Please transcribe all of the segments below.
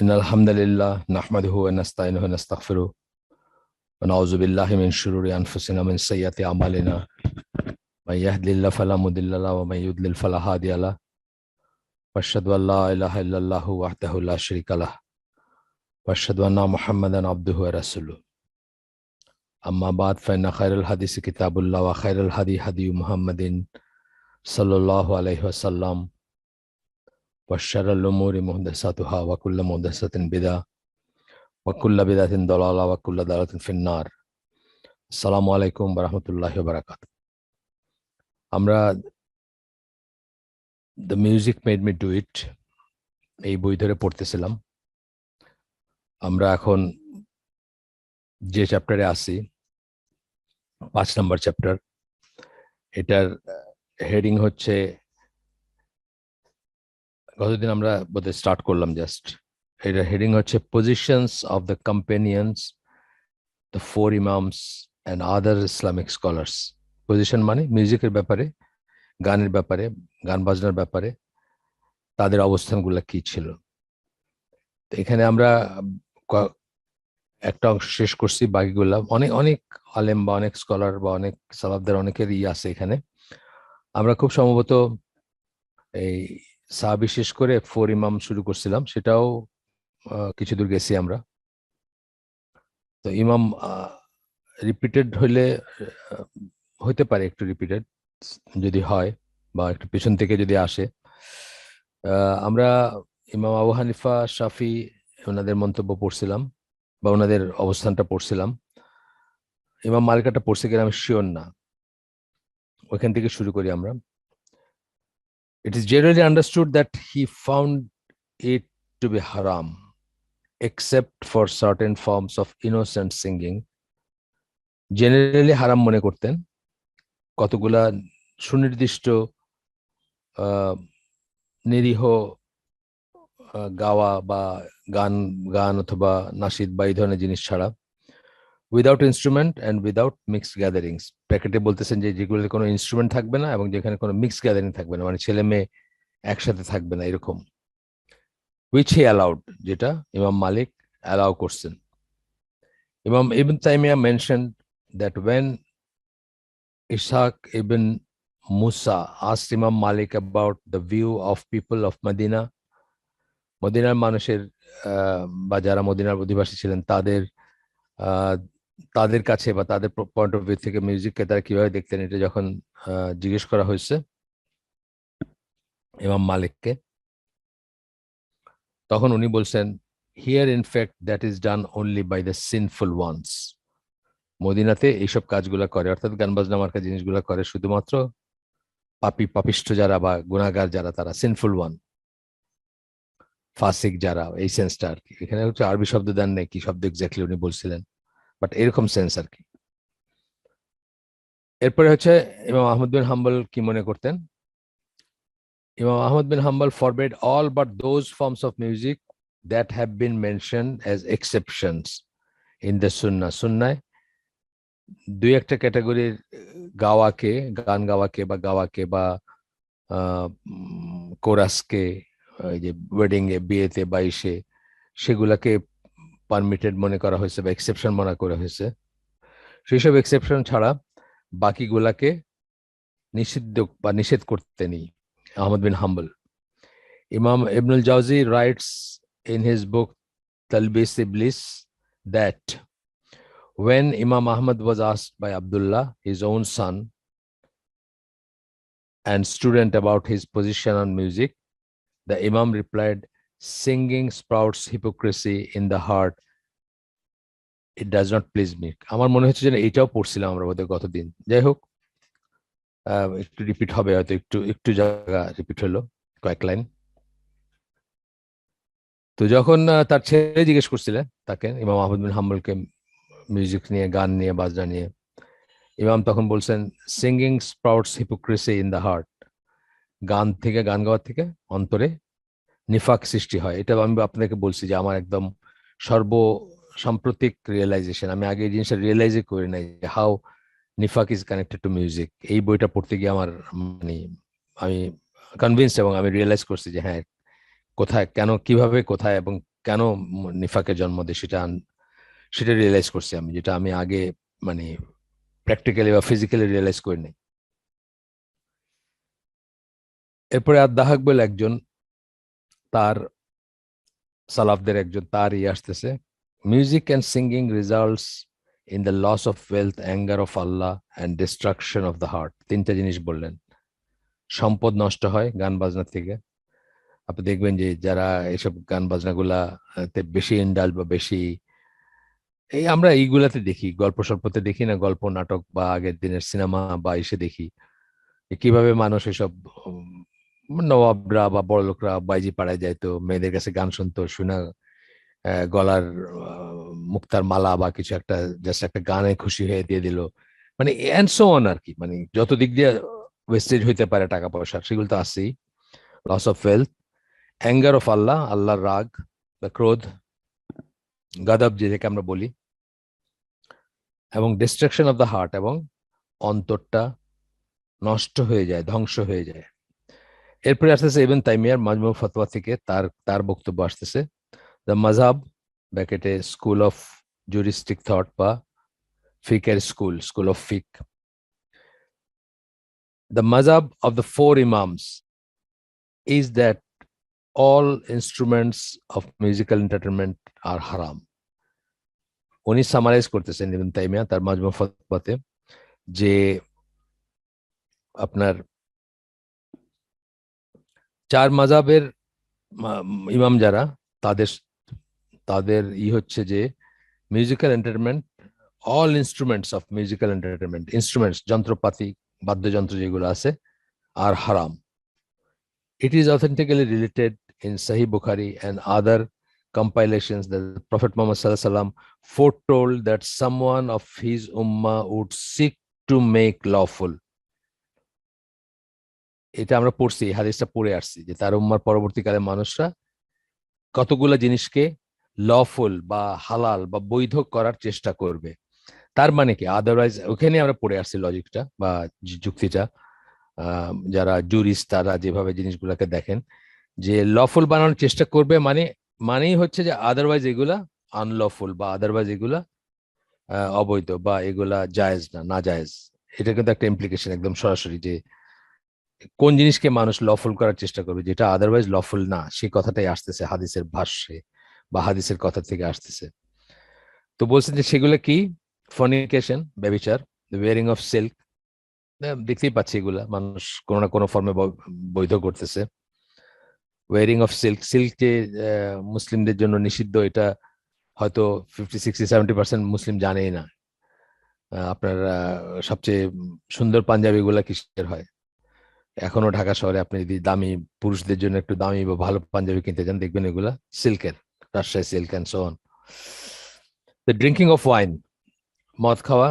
إن الحمد لله نحمده ونستعينه ونستغفره ونعوذ بالله من شرور أنفسنا ومن سيئات أعمالنا من يهد الله فلا مضل له ومن يضلل فلا هادي له وأشهد أن لا إله إلا الله وحده لا شريك له وأشهد أن محمدا عبده ورسوله أما بعد فإن خير الحديث كتاب الله وخير الهدي هدي محمد صلى الله عليه وسلم وشر الأمور محدثاتها وكل محدثة بدعة وكل بدعة ضلالة وكل ضلالة في النار আসসালামু আলাইকুম ওয়া রাহমাতুল্লাহি ওয়া বারাকাতুহু। আমরা the music made me do it এই বই ধরে পড়তেছিলাম। আমরা এখন যে চ্যাপ্টারে আছি 5 নম্বর চ্যাপ্টার। এটার হেডিং হচ্ছে, গতদিন আমরা বোধহয় স্টার্ট করলাম জাস্ট। এটার হেডিং হচ্ছে positions of the companions, the four imams and other Islamic scholars. Position মানে মিউজিকের ব্যাপারে, গানের ব্যাপারে, গান বাজনার ব্যাপারে তাদের অবস্থানগুলো কি ছিল। এখানে আমরা একটা অংশ শেষ করছি, বাকিগুলা অনেক অনেক আলেম বা অনেক স্কলার বা অনেক সালাফদের অনেকের আছে এখানে। আমরা খুব সম্ভবত এই সাহাবী শেষ করে ফোর ইমাম শুরু করছিলাম, সেটাও কিছু দূর গেছি আমরা। তো ইমাম রিপিটেড হইলে হইতে পারে, একটু রিপিটেড যদি হয় বা একটু পেছন থেকে যদি আসে। আমরা ইমাম আবু হানিফা, শাফি ওনাদের মন্তব্য পড়ছিলাম বা ওনাদের অবস্থানটা পড়ছিলাম। ইমাম মালিকাটা পড়ছে কিনা আমি শিওর না, ওইখান থেকে শুরু করি আমরা। It is generally understood that he found it to be haram except for certain forms of innocent singing. Generally হারাম মনে করতেন কতগুলা সুনির্দিষ্ট নিরীহ গাওয়া বা গান গান অথবা নাশিদ বা এই ধরনের জিনিস ছাড়া, without instrument and without mixed gatherings. প্যাকেটে বলতেছেন যে যেগুলোতে কোনো ইনস্ট্রুমেন্ট থাকবে না এবং যেখানে কোনো মিক্সড গ্যাদারিং থাকবে না, মানে ছেলে মেয়ে একসাথে থাকবে না এরকম, উইচ হি অ্যালাউড, যেটা ইমাম মালিক অ্যালাউ করছেন। Imam Ibn Taymiyyah mention that when Ishaq ibn Musa asked Imam Malik about the view of people of Medina, মদিনার মানুষের বা যারা মদিনার অধিবাসী ছিলেন তাদের তাদের কাছে বা তাদের পয়েন্ট অফ ভিউ থেকে মিউজিককে তারা কিভাবে দেখতেন, এটা যখন জিজ্ঞেস করা হয়েছে ইমাম মালিককে, তখন উনি বলছেন, here in fact that is done only by the sinful ones. মদিনাতে এইসব কাজগুলো করে, অর্থাৎ গান বাজনা মার্কা জিনিসগুলো করে শুধুমাত্র পাপিষ্ঠ যারা বা গুনাহগার যারা, তারা সিনফুল ওয়ান, ফাসিক যারা, এই সেন্সটা আর কি। এখানে হচ্ছে আরবি শব্দ দেন নাই, কি শব্দ এক্স্যাক্টলি উনি বলছিলেন, বাট এরকম সেন্স আর কি। এরপরে হচ্ছে ইমাম আহমদ বিন হাম্বল কি মনে করতেন। Imam Ahmad bin Hanbal forbade all but those forms of music that have been mentioned as exceptions in the Sunnah. Sunnah দুই একটা ক্যাটাগরির গাওয়াকে, গান গাওয়াকে বা গাওয়াকে বা কোরাসকে, এই যে ওয়েডিং এ, বিয়েতে বা ইসে, সেগুলাকে পারমিটেড মনে করা হয়েছে বা এক্সেপশন মনে করা হয়েছে। সেসব এক্সেপশন ছাড়া বাকিগুলাকে নিষিদ্ধ বা নিষেধ করতেনি Ahmad bin Hanbal. Imam Ibn al-Jawzi writes in his book Talbis Iblis that when Imam Ahmad was asked by Abdullah, his own son and student, about his position on music, the Imam replied, singing sprouts hypocrisy in the heart. It does not please me. আমার মনে হচ্ছে যে এইটাও পড়ছিলাম আমরা বোধহয় গতদিন। যাই হোক, একটু রিপিট হবে হয়তো, একটু একটু জায়গা রিপিট হলো, কয়েক লাইন। তো যখন তার ছেলে জিজ্ঞেস করছিলেন তাকে, ইমাম আহমদ বিন হাম্বলকে, মিউজিক নিয়ে, গান নিয়ে, বাজনা নিয়ে, ইমাম তখন বলছেন, singing sprouts hypocrisy in the heart. গান থেকে, গান গাওয়ার থেকে অন্তরে নিফাক সৃষ্টি হয়। এটা আমি আপনাকে বলছি যে আমার একদম সাম্প্রতিক রিয়েলাইজেশন। আমি আগে এই জিনিসটা রিয়েলাইজই করি নাই, হাউ নিফাক ইজ কানেক্টেড টু মিউজিক। এই বইটা পড়তে গিয়ে আমার মানে আমি কনভিন্স এবং আমি রিয়েলাইজ করছি যে হ্যাঁ, কোথায়, কেন, কিভাবে, কোথায় এবং কেন নিফাকের জন্ম দেয় সেটা রিয়েলাইজ করছি আমি, যেটা আমি আগে মানে প্র্যাকটিক্যালি বা ফিজিক্যালি রিয়েলাইজ করিনি। এরপরে আদ-দাহাক বলে একজন, তার সালাফদের একজন, তার আসতেছে, music and singing results in the loss of wealth, anger of Allah and destruction of the heart. তিনটা জিনিস বললেন। সম্পদ নষ্ট হয় গান বাজনা থেকে। আপনি দেখবেন যে যারা এইসব গান বাজনাগুলা বেশি ইন্ডাল বা বেশি, এই আমরা এইগুলাতে দেখি, গল্প স্বল্পতে দেখি না, গল্প নাটক বা আগের দিনের সিনেমা বা এসে দেখি কিভাবে মানুষ এসব নবাবরা বা বড় লোকরা বাইজি পাড়ায় যাইতো, মেয়েদের কাছে গান শুনতো, শুনে গলার মুক্তার মালা বা কিছু একটা, জাস্ট একটা গানে খুশি হয়ে দিয়ে দিল, মানে এন্ড সো অন আর কি। মানে যত দিক দিয়ে ওয়েস্টেজ হইতে পারে টাকা পয়সা, সেগুলো তো আছেই। Loss of wealth, anger of Allah, আল্লাহর রাগ বা ক্রোধ, গাদাব যেটাকে আমরা বলি, এবং ডিস্ট্রাকশন অফ দ্য হার্ট, এবং অন্তরটা নষ্ট হয়ে যায়, ধ্বংস হয়ে যায়। এরপরে আসতেছে ইবনে তাইমিয়ার মাজমু ফতোয়া থেকে তার বক্তব্য আসতেছে, দ্য মাযহাব ব্র্যাকেটে স্কুল অফ জুরিস্টিক থট বা ফিকের স্কুল অফ ফিক। The mazhab of the four imams is that all instruments of musical entertainment are haram. উনি সামারাইজ করতেছেন ইবনে তাইমিয়া তার মাজমু ফতওয়াতে, যে আপনার চার মাযহাবের ইমাম যারা, তাদের তাদের হচ্ছে যে musical entertainment, all instruments of musical entertainment, instruments যন্ত্রপাতি, বাদ্যযন্ত্র যেগুলো আছে, আর হারাম। It is authentically related in Sahih Bukhari and other compilations that Prophet Muhammad Sallallahu Alaihi Wasallam foretold that someone of his ummah would seek to make lawful. এটা আমরা পড়ছি, হাদিসটা পড়ে আসছি, যে তার উম্মার পরবর্তীকালে মানুষরা কতগুলো জিনিসকে লফুল বা হালাল বা বৈধ করার চেষ্টা করবে। তার মানে কি, আদারওয়াইজ ওখানে আমরা পড়ে আসছি লজিকটা বা যুক্তিটা, যারা জুরিস্ট তারা যেভাবে জিনিসগুলোকে দেখেন, যে লফুল বানানোর চেষ্টা করবে, মানেই হচ্ছে যে আদারওয়াইজ এগুলা আনলফুল বা আদারওয়াইজ এগুলা অবৈধ বা এগুলা জায়েজ না জায়েজ। এটা কিন্তু একটা ইমপ্লিকেশন একদম সরাসরি, যে কোন জিনিসকে মানুষ লফুল করার চেষ্টা করবে, যেটা আদারওয়াইজ লফুল না, সেই কথাটাই আসতেছে হাদিসের ভাষ্যে বা হাদিসের কথা থেকে আসতেছে। তো বলছেন যে সেগুলো কি, ফর্নিকেশন ব্যভিচার, ওয়ারিং অফ সিল্ক, দেখতেই পাচ্ছি এগুলা মানুষ কোনো না কোনো ফর্মে বৈধ করতেছে। ওয়ারিং অফ সিল্ক, সিল্ক যে মুসলিমদের জন্য নিষিদ্ধ, এটা হয়তো 50, 60, 70% মুসলিম জানেই না। আপনার সবচেয়ে সুন্দর পাঞ্জাবি গুলা কিসের হয়? এখনো ঢাকা শহরে আপনি যদি দামি, পুরুষদের জন্য একটু দামি বা ভালো পাঞ্জাবি কিনতে যান, দেখবেন এগুলা সিল্কের, Rajshahi silk and so on. The drinking of wine, মদ খাওয়া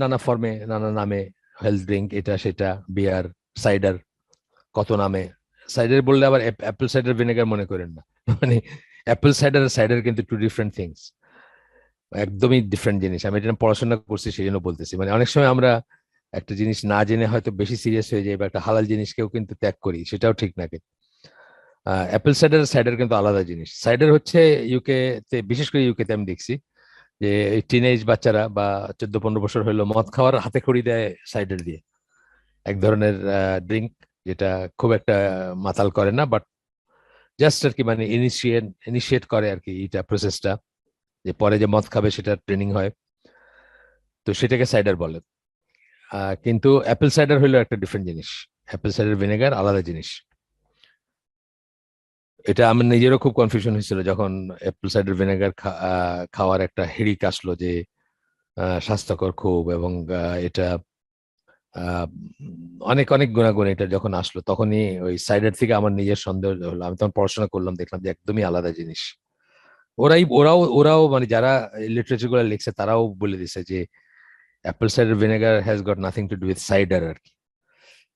নানা ফর্মে, নানা নামে, হেলথ ড্রিঙ্ক, এটা সেটা, বিয়ার, সাইডার, কত নামে। সাইডার বললে আবার অ্যাপেল সাইডার ভিনেগার মনে করেন না, মানে অ্যাপেল সাইডার আর সাইডার কিন্তু টু ডিফারেন্ট থিংস, একদমই ডিফারেন্ট জিনিস। আমি এটা পড়াশোনা করছি সেই জন্য বলতেছি। মানে অনেক সময় আমরা একটা জিনিস না জেনে হয়তো বেশি সিরিয়াস হয়ে যাই, বা একটা হালাল জিনিসকেও কিন্তু ত্যাগ করি, সেটাও ঠিক নাকি। অ্যাপেল সাইডার সাইডার কিন্তু আলাদা জিনিস। সাইডার হচ্ছে ইউকে তে, বিশেষ করে ইউকে তে আমি দেখছি যে টিনেজ বাচ্চারা বা 14-15 বছর হলো মদ খাওয়ার হাতে খড়ি দেয় সাইডার দিয়ে, এক ধরনের ড্রিঙ্ক, যেটা খুব একটা মাতাল করে না, বাট জাস্ট আর কি, মানে ইনিশিয়েট করে আর কি এটা প্রসেসটা, যে পরে যে মদ খাবে সেটা ট্রেনিং হয়, তো সেটাকে সাইডার বলে। কিন্তু অ্যাপেল সাইডার হইলো একটা ডিফারেন্ট জিনিস, অ্যাপেল সাইডার ভিনেগার আলাদা জিনিস। এটা আমার নিজেরও খুব কনফিউশন হয়েছিল যখন অ্যাপেল সাইডার ভিনেগার খাওয়ার একটা হিড়িক আসলো, যে স্বাস্থ্যকর খুব, এবং এটা আহ, অনেক অনেক গুণাগুণ, এটা যখন আসলো তখনই ওই সাইডার থেকে আমার নিজের সন্দেহ হলো। আমি তখন পড়াশোনা করলাম, দেখলাম যে একদমই আলাদা জিনিস। ওরাও মানে যারা লিটারেচার গুলো লিখছে তারাও বলে দিছে যে apple cider vinegar has got nothing to do with cider আর কি।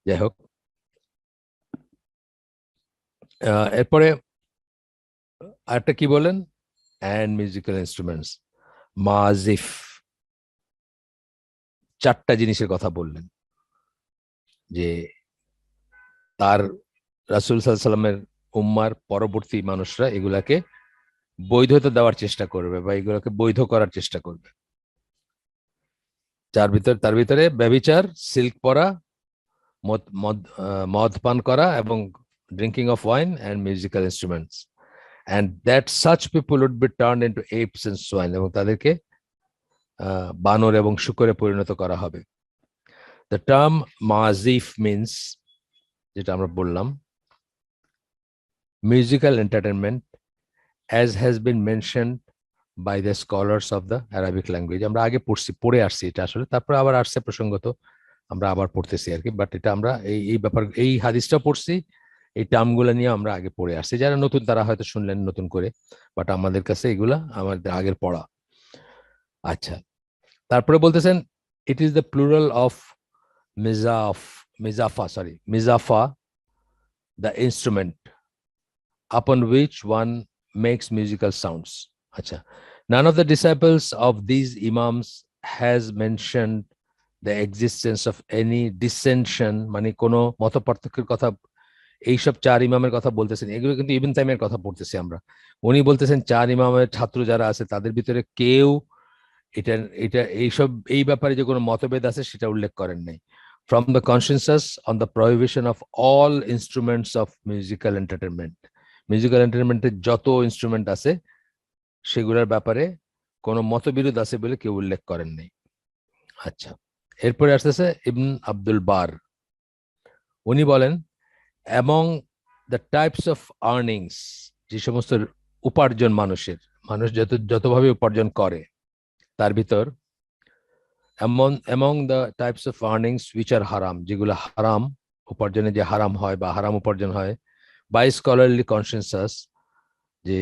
যাই হোক, এরপরে আরেকটা কি বলেন, অ্যান্ড মিউজিক্যাল ইনস্ট্রুমেন্টস, মাজিফ, চারটা জিনিসের কথা বললেন, যে তার রাসূল সাল্লাল্লাহু আলাইহি ওয়াসাল্লামের উম্মার পরবর্তী মানুষরা এগুলাকে বৈধতা দেওয়ার চেষ্টা করবে বা এগুলোকে বৈধ করার চেষ্টা করবে। তার ভিতরে ব্যভিচার, সিল্ক পরা, মদ মদ মদ পান করা এবং drinking of wine and musical instruments, and that such people would be turn into apes and swine, এবং তাদেরকে বানর এবং শূকরে পরিণত করা হবে। দ্য টার্ম মাজিফ মিনস, যেটা আমরা বললাম, musical entertainment as has been mentioned by the scholars of the Arabic language. আমরা আগে পড়ে আসছি এটা আসলে, তারপর আবার আসছে প্রসঙ্গত, আমরা আবার পড়তেছি আর কি। বাট এটা আমরা এই ব্যাপার, এই হাদিসটা পড়ছি, এই টার্মগুলো নিয়ে আমরা আগে পড়ে আসছি। যারা নতুন তারা হয়তো শুনলেন নতুন করে, বাট আমাদের কাছে এগুলা আমাদের আগের পড়া। আচ্ছা, তারপরে বলতেছেন it is the plural of মিজাফা, the instrument upon which one makes musical sounds. Acha. None of the disciples of these imams has mentioned the existence of any dissension, মানে কোনো মত পার্থক্যের কথা এইসব চার ইমামের কথা বলতেছেন। এগুলো কিন্তু ইবনে তাইমিয়ার কথা পড়তেছি আমরা। উনি বলতেছেন চার ইমামের ছাত্র যারা আছে তাদের ভিতরে কেউ এটা এটা এই ব্যাপারে যে কোনো মতভেদ আছে সেটা উল্লেখ করেন নাই। From the consensus on the prohibition of all instruments of musical entertainment, musical এন্টারটেনমেন্টের যত ইনস্ট্রুমেন্ট আছে সেগুলোর ব্যাপারে কোনো মতবিরোধ আছে বলে কেউ উল্লেখ করেন নাই। আচ্ছা, এরপরে আসতেছে ইবন আব্দুল বার। উনি বলেন among the types of earnings, যে সমস্ত উপার্জন মানুষ যতভাবে উপার্জন করে তার ভিতর, among the types of earnings which are হারাম, যেগুলো হারাম, উপার্জনে যে হারাম হয় বা হারাম উপার্জন হয়, বাই স্কলারলি কনসেনসাস, যে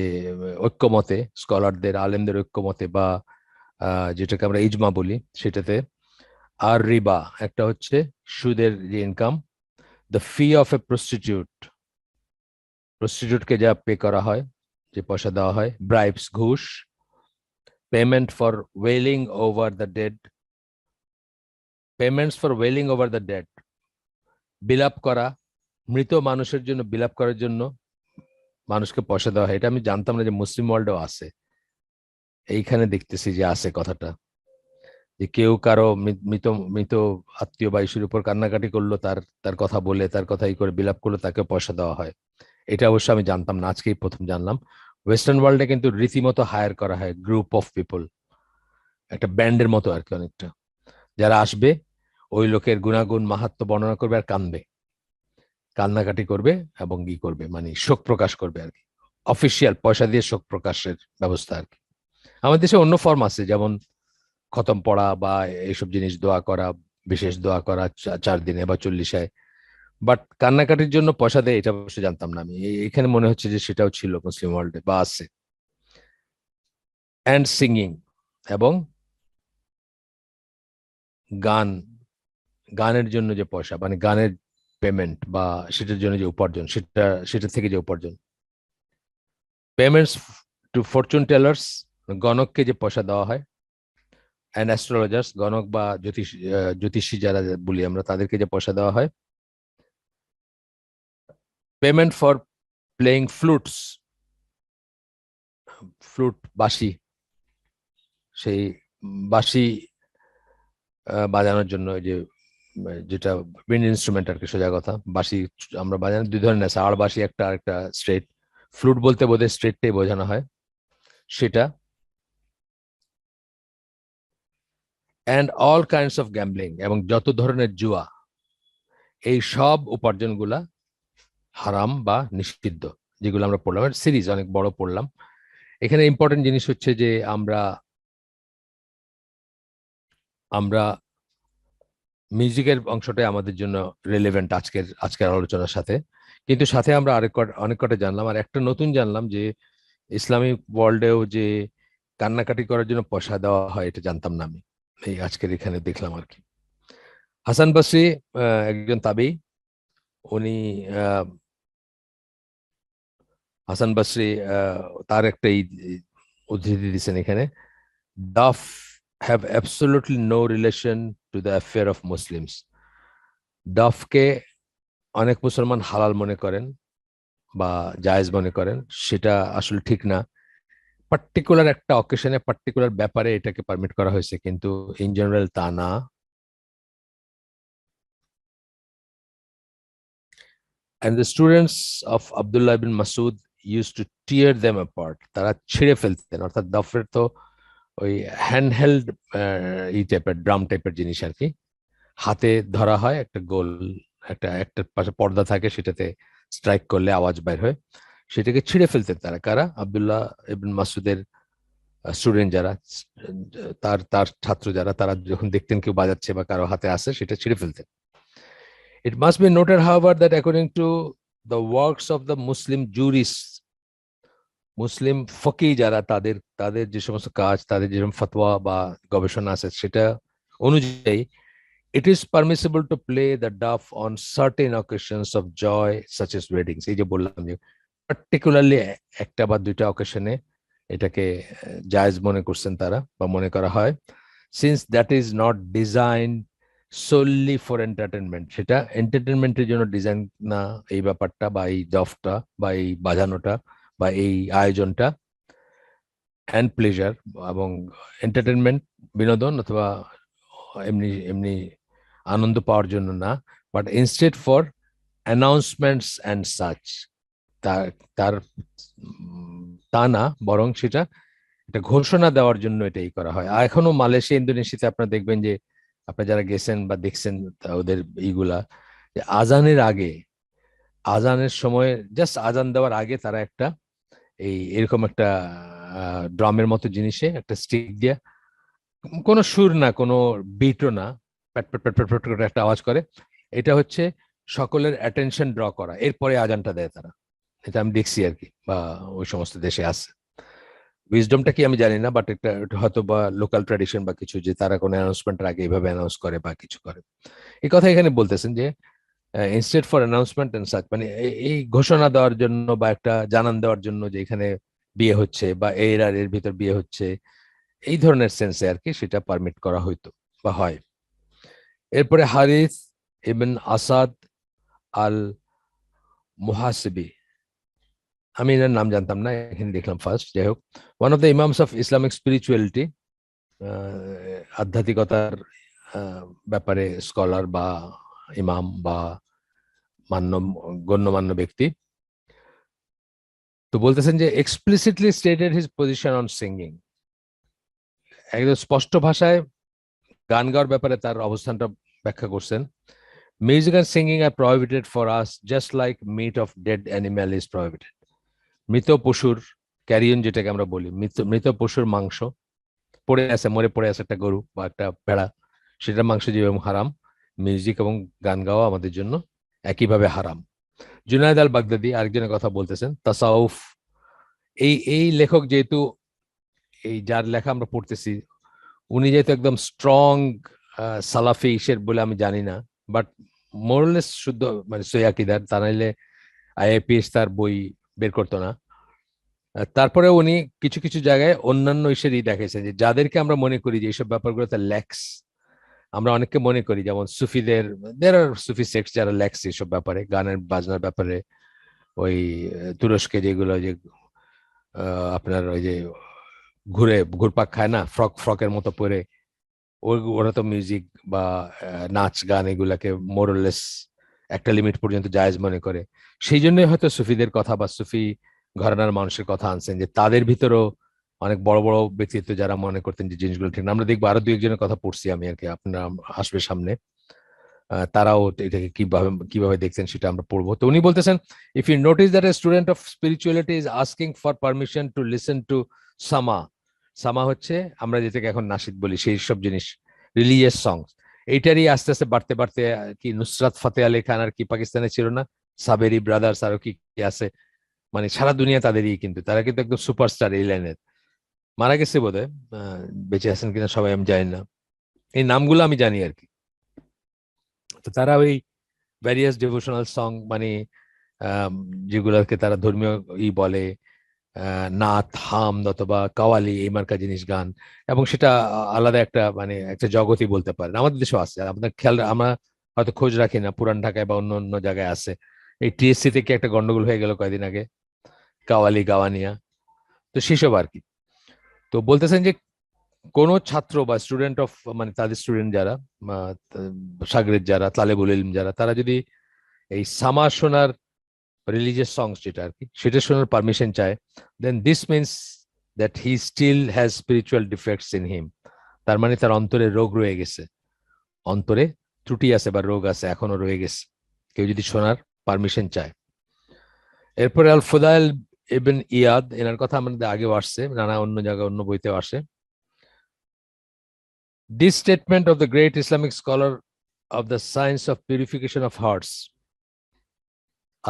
ঐক্যমতে, স্কলারদের আলেমদের ঐক্যমতে বা যেটাকে আমরা ইজমা বলি সেটাতে, আর রিবা একটা হচ্ছে সুদের যে ইনকাম, দ্য ফি অফ এ প্রস্টিটিউটকে যা পে করা হয়, যে পয়সা দেওয়া হয়, ব্রাইবস ঘুষ, payment for wailing over the dead, বিলাপ করা, মৃত মানুষের জন্য বিলাপ করার জন্য মানুষকে পয়সা দেওয়া হয়। এটা আমি জানতাম না যে মুসলিম ওয়ার্ল্ডেও আছে, এইখানে দেখতেছি যে আছে কথাটা, যে কেউ কারো মৃত মৃত আত্মীয় বা ইস্যুর উপর কান্নাকাটি করলো, তার কথা বলে, তার কথা ই করে বিলাপ করলো, তাকে পয়সা দেওয়া হয়। এটা অবশ্য আমি জানতাম না, আজকেই প্রথম জানলাম। ওয়েস্টার্ন ওয়ার্ল্ডে কিন্তু রীতিমতো হায়ার করা হয় গ্রুপ অফ পিপল, একটা ব্যান্ডের মতো আর কি অনেকটা, যারা আসবে ওই লোকের গুণাগুণ মাহাত্ম্য বর্ণনা করবে আর কান্নাকাটি করবে এবং ই করবে, মানে শোক প্রকাশ করবে আর কি। অফিসিয়াল পয়সা দিয়ে শোক প্রকাশের ব্যবস্থা আর কি। আমাদের দেশে অন্য ফর্ম আছে, যেমন খতম পড়া বা এইসব জিনিস, দোয়া করা, বিশেষ দোয়া করা 4 দিনে বা 40-এ, বাট কান্নাকাটির জন্য পয়সা দেয় এটা অবশ্যই জানতাম না আমি। এখানে মনে হচ্ছে যে সেটাও ছিল মুসলিম ওয়ার্ল্ডে বা আছে। অ্যান্ড সিঙ্গিং, এবং গানের জন্য যে পয়সা, মানে গানের পেমেন্ট বা সেটার জন্য যে উপার্জন, সেটা থেকে যে উপার্জন, পেমেন্টস টু ফরচুন টেলার্স, গণককে যে পয়সা দেওয়া হয়, অ্যান্ড অ্যাস্ট্রোলজার্স, গণক বা জ্যোতিষী যারা বলি আমরা, তাদেরকে যে পয়সা দেওয়া হয়, পেমেন্ট ফর প্লেইং ফ্লুট বাঁশি, সেই বাঁশি বাজানোর জন্য, যে যেটা উইন্ড ইনস্ট্রুমেন্ট আর কি, সোজা কথা। বাঁশি আমরা বাজানো 2 ধরনের আছে, আর বাঁশি একটা, আর একটা স্ট্রেট। ফ্লুট বলতে বোধহয় স্ট্রেটটাই বোঝানো হয়, সেটা। And all kinds of gambling, এবং যত ধরনের জুয়া, এই সব উপার্জনগুলা হারাম বা নিষিদ্ধ, যেগুলো আমরা পড়লাম। সিরিজ অনেক বড় পড়লাম। এখানে ইম্পর্টেন্ট জিনিস হচ্ছে যে আমরা মিউজিকের অংশটাই আমাদের জন্য রেলেভেন্ট আজকের আলোচনার সাথে, কিন্তু সাথে আমরা অনেক কটা জানলাম। আর একটা নতুন জানলাম যে ইসলামিক ওয়ার্ল্ডেও যে কান্নাকাটি করার জন্য পয়সা দেওয়া হয়, এটা জানতাম না আমি, এই আজকের এখানে দেখলাম আর কি। হাসান বসরি একজন তাবেঈ, উনি হাসান বসরি তার একটা উদ্ধৃতি দিচ্ছেন এখানে, ডাফ have absolutely no relation to the affair of Muslims. ডাফকে অনেক মুসলমান হালাল মনে করেন বা জায়েজ মনে করেন, সেটা আসলে ঠিক না। পার্টিকুলার একটা অকেশনে পার্টিকুলার ব্যাপারে এটাকে পারমিট করা হয়েছে, কিন্তু ইন জেনারেল তা না। And the students of Abdullah ibn Masud used to tear them apart. তারা ছিঁড়ে ফেলতেন, অর্থাৎ দফের তো ওই হ্যান্ডহেল্ড এই টাইপের ড্রাম টাইপের জিনিস আর কি, হাতে ধরা হয়, একটা গোল একটা একটা পাশে পর্দা থাকে, সেটাতে স্ট্রাইক করলে আওয়াজ বের হয়, সেটাকে ছিঁড়ে ফেলতেন তারা। কারা? আব্দুল্লাহ ইবন মাসুদের স্টুডেন্ট যারা, তার তার ছাত্র যারা, তারা যখন দেখতেন কেউ বাজাচ্ছে বা কারো হাতে আসে, সেটা ছিঁড়ে ফেলতেন। It must be noted, however, that according to the works of the Muslim jurists, মুসলিম ফকি যারা, তাদের তাদের যে সমস্ত কাজ, তাদের যেরকম ফতোয়া বা গবেষণা আছে, সেটা অনুযায়ী it is permissible to play the daf on certain occasions of joy such as weddings. এই যে বললাম যে পার্টিকুলারলি একটা বা দুইটা অকেশনে এটাকে জায়েজ মনে করছেন তারা, বা মনে করা হয়, since that is not designed solely for entertainment, সেটা এন্টারটেনমেন্টের জন্য ডিজাইন না এই ব্যাপারটা, বা এই দফটা বা এই বাজানোটা বা এই আয়োজনটা, অ্যান্ড প্লেজার এবং এন্টারটেনমেন্ট, বিনোদন অথবা এমনি এমনি আনন্দ পাওয়ার জন্য না, but instead for announcements and such. তার তার তা না, বরং সেটা একটা ঘোষণা দেওয়ার জন্য এটাই করা হয়। আর এখনো মালয়েশিয়া, ইন্দোনেশিয়াতে আপনারা দেখবেন যে, আপনারা যারা গেছেন বা দেখছেন ওদের এইগুলা, যে আজানের আগে, আজানের সময় জাস্ট আজান দেওয়ার আগে তারা একটা এরকম একটা ড্রামের মতো জিনিসে একটা স্টিক দিয়ে, কোনো সুর না, কোনো বিটও না, প্যাট প্যাট প্যাট প্যাট প্যাট করে একটা আওয়াজ করে। এটা হচ্ছে সকলের অ্যাটেনশন ড্র করা, এরপরে আজানটা দেয় তারা। এটা আমি দেখছি আর কি, বা ওই সমস্ত দেশে আছে। উইজডমটা কি আমি জানি না, বাট এটা হয়তো বা লোকাল ট্র্যাডিশন বা কিছু, যে তারা কোনো অ্যানাউন্সমেন্টের আগে এইভাবে অ্যানাউন্স করে বা কিছু করে। এই কথা এখানে বলতেছেন যে instead for announcement and such, মানে এই ঘোষণা দেওয়ার জন্য বা একটা জানান দেওয়ার জন্য যে এখানে বিয়ে হচ্ছে বা এর আর এর ভিতর বিয়ে হচ্ছে, এই ধরনের সেন্সে আর কি সেটা পারমিট করা হইতো বা হয়। এরপরে হারিস ইবন আসাদ আল মুহাসিবি, আমি এনার নাম জানতাম না, এখানে দেখলাম ফার্স্ট। যাই হোক, one of the imams of Islamic spirituality, আধ্যাত্মিকতার ব্যাপারে স্কলার বা ইমাম বা মান্য গণ্যমান্য ব্যক্তি, তো বলতেছেন যে explicitly stated his position on singing, একদম স্পষ্ট ভাষায় গান গাওয়ার ব্যাপারে তার অবস্থানটা ব্যাখ্যা করছেন। Music and singing are prohibited for us just like meat of dead animal is prohibited. মৃত পশুর ক্যারিয়ন, যেটাকে আমরা বলি, মৃত মৃত পশুর মাংস, পড়ে আছে, মরে পড়ে আছে একটা গরু বা একটা ভেড়া, সেটার মাংস যেরকম হারাম, মিউজিক এবং গান গাওয়া আমাদের জন্য একইভাবে হারাম। জুনায়েদ আল বাগদাদি আরেকজনের কথা বলতেছেন, তাসাউফ, এই এই লেখক যেহেতু, এই যার লেখা আমরা পড়তেছি, উনি যেহেতু একদম স্ট্রং সালাফি ইসের বলে আমি জানি না, বাট মোরলেস শুদ্ধ মানে সই আকীদার, তা নাইলে আইআইপিএস তার বই বের করতো না। তারপরে উনি কিছু কিছু জায়গায় অন্যান্য ইসেরই দেখেছেন, যে যাদেরকে আমরা মনে করি যে এইসব ব্যাপারগুলোতে ল্যাক্স, আমরা অনেককে মনে করি, যেমন সুফিদের, দের আর সুফি সেক্টস যারা ল্যাক্স এইসব ব্যাপারে, গানের বাজনার ব্যাপারে, ওই তুরস্কে যেগুলো, যে আপনার ওই যে ঘুরে ঘুরপাক খায় না, ফ্রকের মতো পরে, ওরা তো মিউজিক বা নাচ গান এগুলাকে মোরলেস একটা লিমিট পর্যন্ত জায়েজ মনে করে। সেই জন্যই হয়তো সুফিদের কথা বা সুফি ঘরানার মানুষের কথা আনছেন, যে তাদের ভিতরেও অনেক বড় বড় ব্যক্তিত্ব যারা মনে করতেন যে জিনিসগুলো ঠিক না। আমরা দেখবো আরো দুই একজনের কথা পড়ছি আমি আর কি, আপনারা আসবে সামনে, তারাও এটাকে কিভাবে কিভাবে দেখছেন সেটা আমরা পড়বো। তো উনি বলতেছেন, if you notice that a student of spirituality is asking for permission to listen to সামা, সামা হচ্ছে আমরা যেটাকে এখন নাশিদ বলি, সেই সব জিনিস, রিলিজিয়াস সং, এইটারই আস্তে আস্তে বাড়তে বাড়তে, কি নুসরাত ফতে আলী খান আর কি পাকিস্তানে ছিল না, সাবেরি ব্রাদার্স আরো কি কি আছে, মানে সারা দুনিয়া তাদেরই, কিন্তু তারা কিন্তু একদম সুপারস্টার এই লাইনের। মারা গেছে বোধহয়, বেঁচে আছেন কিনা সবাই আমি জানি না, এই নামগুলো আমি জানি আর কি। তো তারা ওই ভ্যারিয়াস ডিভোশনাল সং, মানে যেগুলোকে তারা ধর্মীয় বলে, নাথ, হামদ অথবা কাওয়ালি, এই মার্কা জিনিস গান, এবং সেটা আলাদা একটা মানে একটা জগতই বলতে পারেন। আমাদের দেশেও আছে, আপনার খেয়াল, আমরা হয়তো খোঁজ রাখি না, পুরান ঢাকায় বা অন্য অন্য জায়গায় আছে। এই টিএসসি থেকে একটা গন্ডগোল হয়ে গেল কয়েকদিন আগে, কাওয়ালি গাওয়ানিয়া, তো সেসব আর কি। তো বলতেছেন যে কোন ছাত্র বা স্টুডেন্ট অফ মানে তাদের স্টুডেন্ট যারা শাগরেদ যারা তালেবুল ইলম যারা তারা যদি এই সামা শোনার রিলিজিয়াস সংস যেটা আর কি সেটা শোনার পারমিশন চায়, then this means that he still has spiritual defects in him. তার মানে তার অন্তরে রোগ রয়ে গেছে, অন্তরে ত্রুটি আছে বা রোগ আছে এখনো রয়ে গেছে, কেউ যদি শোনার পারমিশন চায়। এরপরে আল ফুদাইল ইবন ইয়াদ, এনার কথা আমাদের আগেও আসছে, নানা অন্য জায়গায় অন্য বইতেও আসে। This statement of the great Islamic scholar of the science of purification of hearts,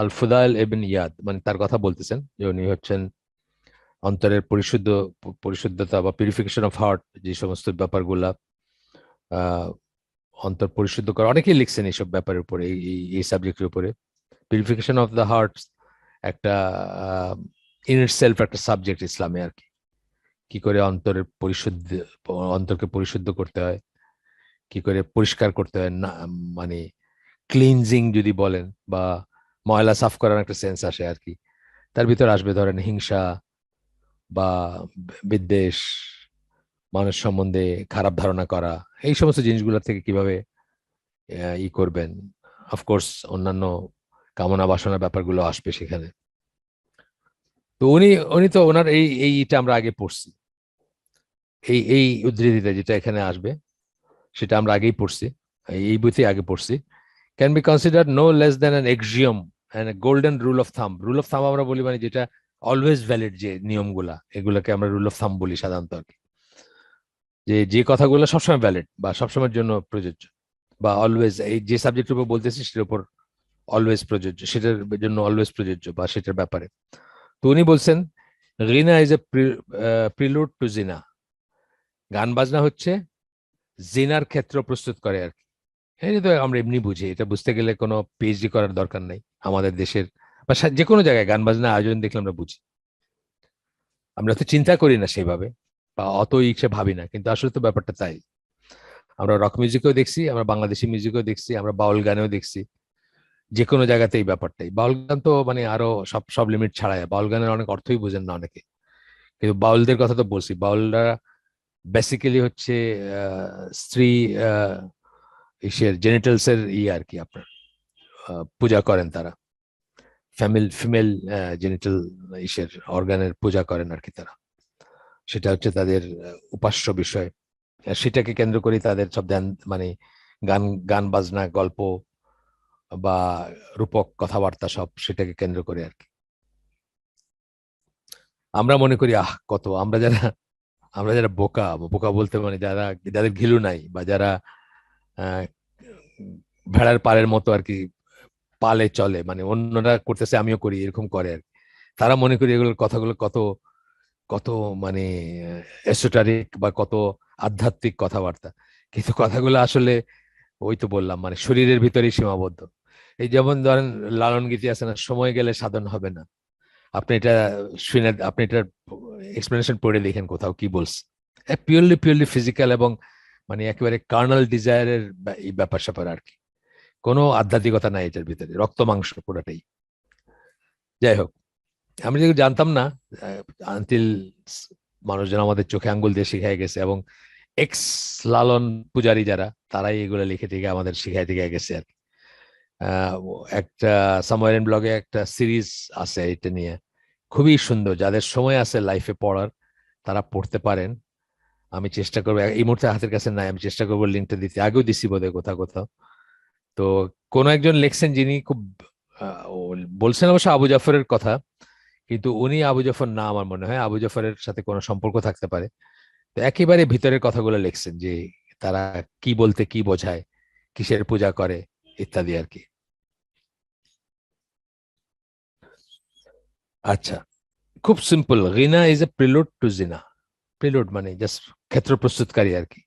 আল ফুদাইল ইবন ইয়াদ, মানে তার কথা বলতেছেন যে উনি হচ্ছেন অন্তরের পরিশুদ্ধতা বা পিউরিফিকেশন অফ হার্ট, যে সমস্ত ব্যাপারগুলা অন্তর পরিশুদ্ধ করা, অনেকেই লিখছেন এইসব ব্যাপারের উপরে, এই সাবজেক্টের উপরে। পিউরিফিকেশন অফ দ্য হার্ট একটা ইন ইটসেলফ একটা সাবজেক্ট ইসলামে আর কি, কি করে অন্তরের অন্তরকে পরিশুদ্ধ করতে হয়, কি করে পরিষ্কার করতে হয়, না মানে ক্লিনজিং যদি বলেন বা ময়লা সাফ করার একটা সেন্স আসে আর কি। তার ভিতর আসবে ধরেন হিংসা বা বিদ্বেষ, মানুষ সম্বন্ধে খারাপ ধারণা করা, এই সমস্ত জিনিসগুলোর থেকে কিভাবে ই করবেন। অফকোর্স অন্যান্য কামনা বাসনার ব্যাপারগুলো আসবে সেখানে। তো উনি উনি তো ওনার এইটা আমরা আগে পড়ছি, এই উদ্ধৃতিতে যেটা এখানে আসবে সেটা আমরা আগেই পড়ছি, এই বইতে আগে পড়ছি। Can be consider no less than an axiom and golden rule of thumb. Rule of thumb আমরা বলি মানে যেটা অলওয়েজ ভ্যালিড, যে নিয়মগুলা, এগুলোকে আমরা রুল অফ থাম্ব বলি সাধারণত আর কি। যে কথাগুলো সবসময় ভ্যালিড বা সবসময়ের জন্য প্রযোজ্য, বা অলওয়েজ, এই যে সাবজেক্টের উপর বলতেছি সেটার উপর অলওয়েজ প্রযোজ্য, সেটার জন্য অলওয়েজ প্রযোজ্য বা সেটার ব্যাপারে। তো উনি বলছেন রিনা ইজ এ প্রিলুড টু জিনা, গান বাজনা হচ্ছে জিনার ক্ষেত্র প্রস্তুত করে আর কি। এটা তো আমরা এমনি বুঝি, এটা বুঝতে গেলে কোনো পিএইচডি করার দরকার নাই। আমাদের দেশের বা যে কোনো জায়গায় গান বাজনা আয়োজন দেখলে আমরা বুঝি, আমরা তো চিন্তা করি না সেভাবে বা অত ইচ্ছে ভাবি না, কিন্তু আসলে তো ব্যাপারটা তাই। আমরা রক মিউজিকেও দেখছি, আমরা বাংলাদেশি মিউজিকেও দেখছি, আমরা বাউল গানেও দেখছি, যে কোনো জায়গাতে এই ব্যাপারটাই। বাউল গান তো মানে আরো সব সব লিমিট ছাড়ায়, বাউল গানের অনেক অর্থই বুঝেন না অনেকে, কিন্তু বাউলদের কথা তো বলছি। বাউলরা বেসিক্যালি হচ্ছে স্ত্রী ইসের জেনিটালস এর আর কি আপনার পূজা করেন তারা, ফিমেল জেনিটাল ইসের অর্গানের পূজা করেন আর কি তারা। সেটা হচ্ছে তাদের উপাস্য বিষয়, আর সেটাকে কেন্দ্র করে তাদের সব ধ্যান মানে গান গান বাজনা গল্প বা রূপক কথাবার্তা সব সেটাকে কেন্দ্র করে আর কি। আমরা মনে করি কত আমরা যারা বোকা, বোকা বলতে মানে যারা, যাদের ঘিলু নাই বা যারা আহ ভেড়ার পালের মতো আর কি পালে চলে, মানে অন্যরা করতেছে আমিও করি এরকম করে আর কি। তারা মনে করি এগুলোর কথাগুলো কত কত মানে এসোটারিক বা কত আধ্যাত্মিক কথাবার্তা, কিন্তু কথাগুলো আসলে ওই তো বললাম মানে শরীরের ভিতরেই সীমাবদ্ধ। এই যেমন ধরেন লালন গীতি আছে না, সময় গেলে সাধন হবে না। আপনি এটা শুনে, আপনি এটা এক্সপ্লেনেশন পড়ে দেখেন কোথাও কি বলছে। পিওরলি পিওরলি ফিজিক্যাল এবং মানে একেবারে কার্নাল ডিজায়ারের এই ব্যাপার স্যাপার আর কি, কোনো আধ্যাত্মিকতা নাই এটার ভিতরে, রক্ত মাংস পুরাটাই। যাই হোক, আমি যেগুলো জানতাম না আনটিল মানুষজন আমাদের চোখে আঙ্গুল দিয়ে শিখাই গেছে, এবং এক্স লালন পূজারী যারা, তারাই এগুলো লিখে টিকে আমাদের শিখাই টিকে গেছে আর কি। একটা সামওয়্যার ইন ব্লগে একটা সিরিজ আছে এটা নিয়ে, খুবই সুন্দর। যাদের সময় আছে লাইফে পড়ার তারা পড়তে পারেন। আমি চেষ্টা করবো, এই মুহূর্তে হাতের কাছে নাই, আমি চেষ্টা করবো লিঙ্কটা দিতে, আগেও দিছি বোধহয় কোথাও কোথাও। তো কোন একজন লেখছেন যিনি খুব ও বলছেন অবশ্য আবু জাফরের কথা, কিন্তু উনি আবু জাফর না, আমার মনে হয় আবু জাফরের সাথে কোনো সম্পর্ক থাকতে পারে। তো একেবারে ভিতরের কথাগুলো লিখছেন যে তারা কি বলতে কি বোঝায়, কিসের পূজা করে ইত্যাদি আর কি। আচ্ছা, খুব সিম্পল, রিনা ইজ এ প্রিলুড টু জিনা। প্রিলুড মানে জাস্ট ক্ষেত্র প্রস্তুতকারী আর কি,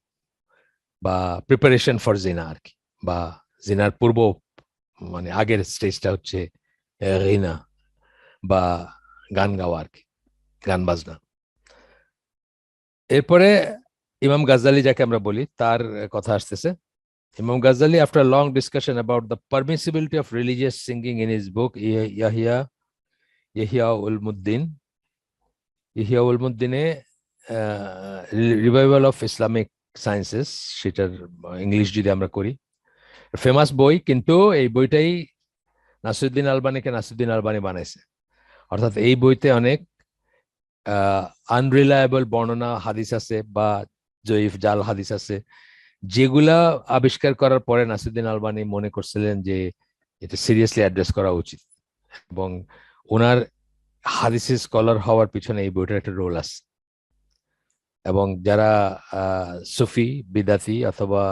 বা প্রিপারেশন ফর জিনা আর কি, বা জিনার পূর্ব মানে আগের স্টেজটা হচ্ছে রিনা বা গান গাওয়া আর কি, গান বাজনা। এরপরে ইমাম গাজ্জালি যাকে আমরা বলি তার কথা আসতেছে। Imam Ghazali, after long discussion about the permissibility of religious singing in his book Ihya Ihya Ulumuddin, ইহিয়া উলমুদ্দিনে রিভাইভাল অফ ইসলামিক সায়েন্সেস, সেটার ইংলিশ যদি আমরা করি, ফেমাস বই, কিন্তু এই বইটাই নাসিরুদ্দিন আলবানীকে নাসিরুদ্দিন আলবানী বানাইছে। অর্থাৎ এই বইতে অনেক আনরিলায়েবল বর্ণনা হাদিস আছে বা জয়ীফ জাল হাদিস আছে, যেগুলা আবিষ্কার করার পরে নাসিরুদ্দিন আলবানী মনে করছিলেন যে এটা সিরিয়াসলি অ্যাড্রেস করা উচিত, এবং ওনার হাদিসের স্কলার হওয়ার পিছনে এই বইটার একটা রোল আছে। এবং যারা সুফি বিদাতি অথবা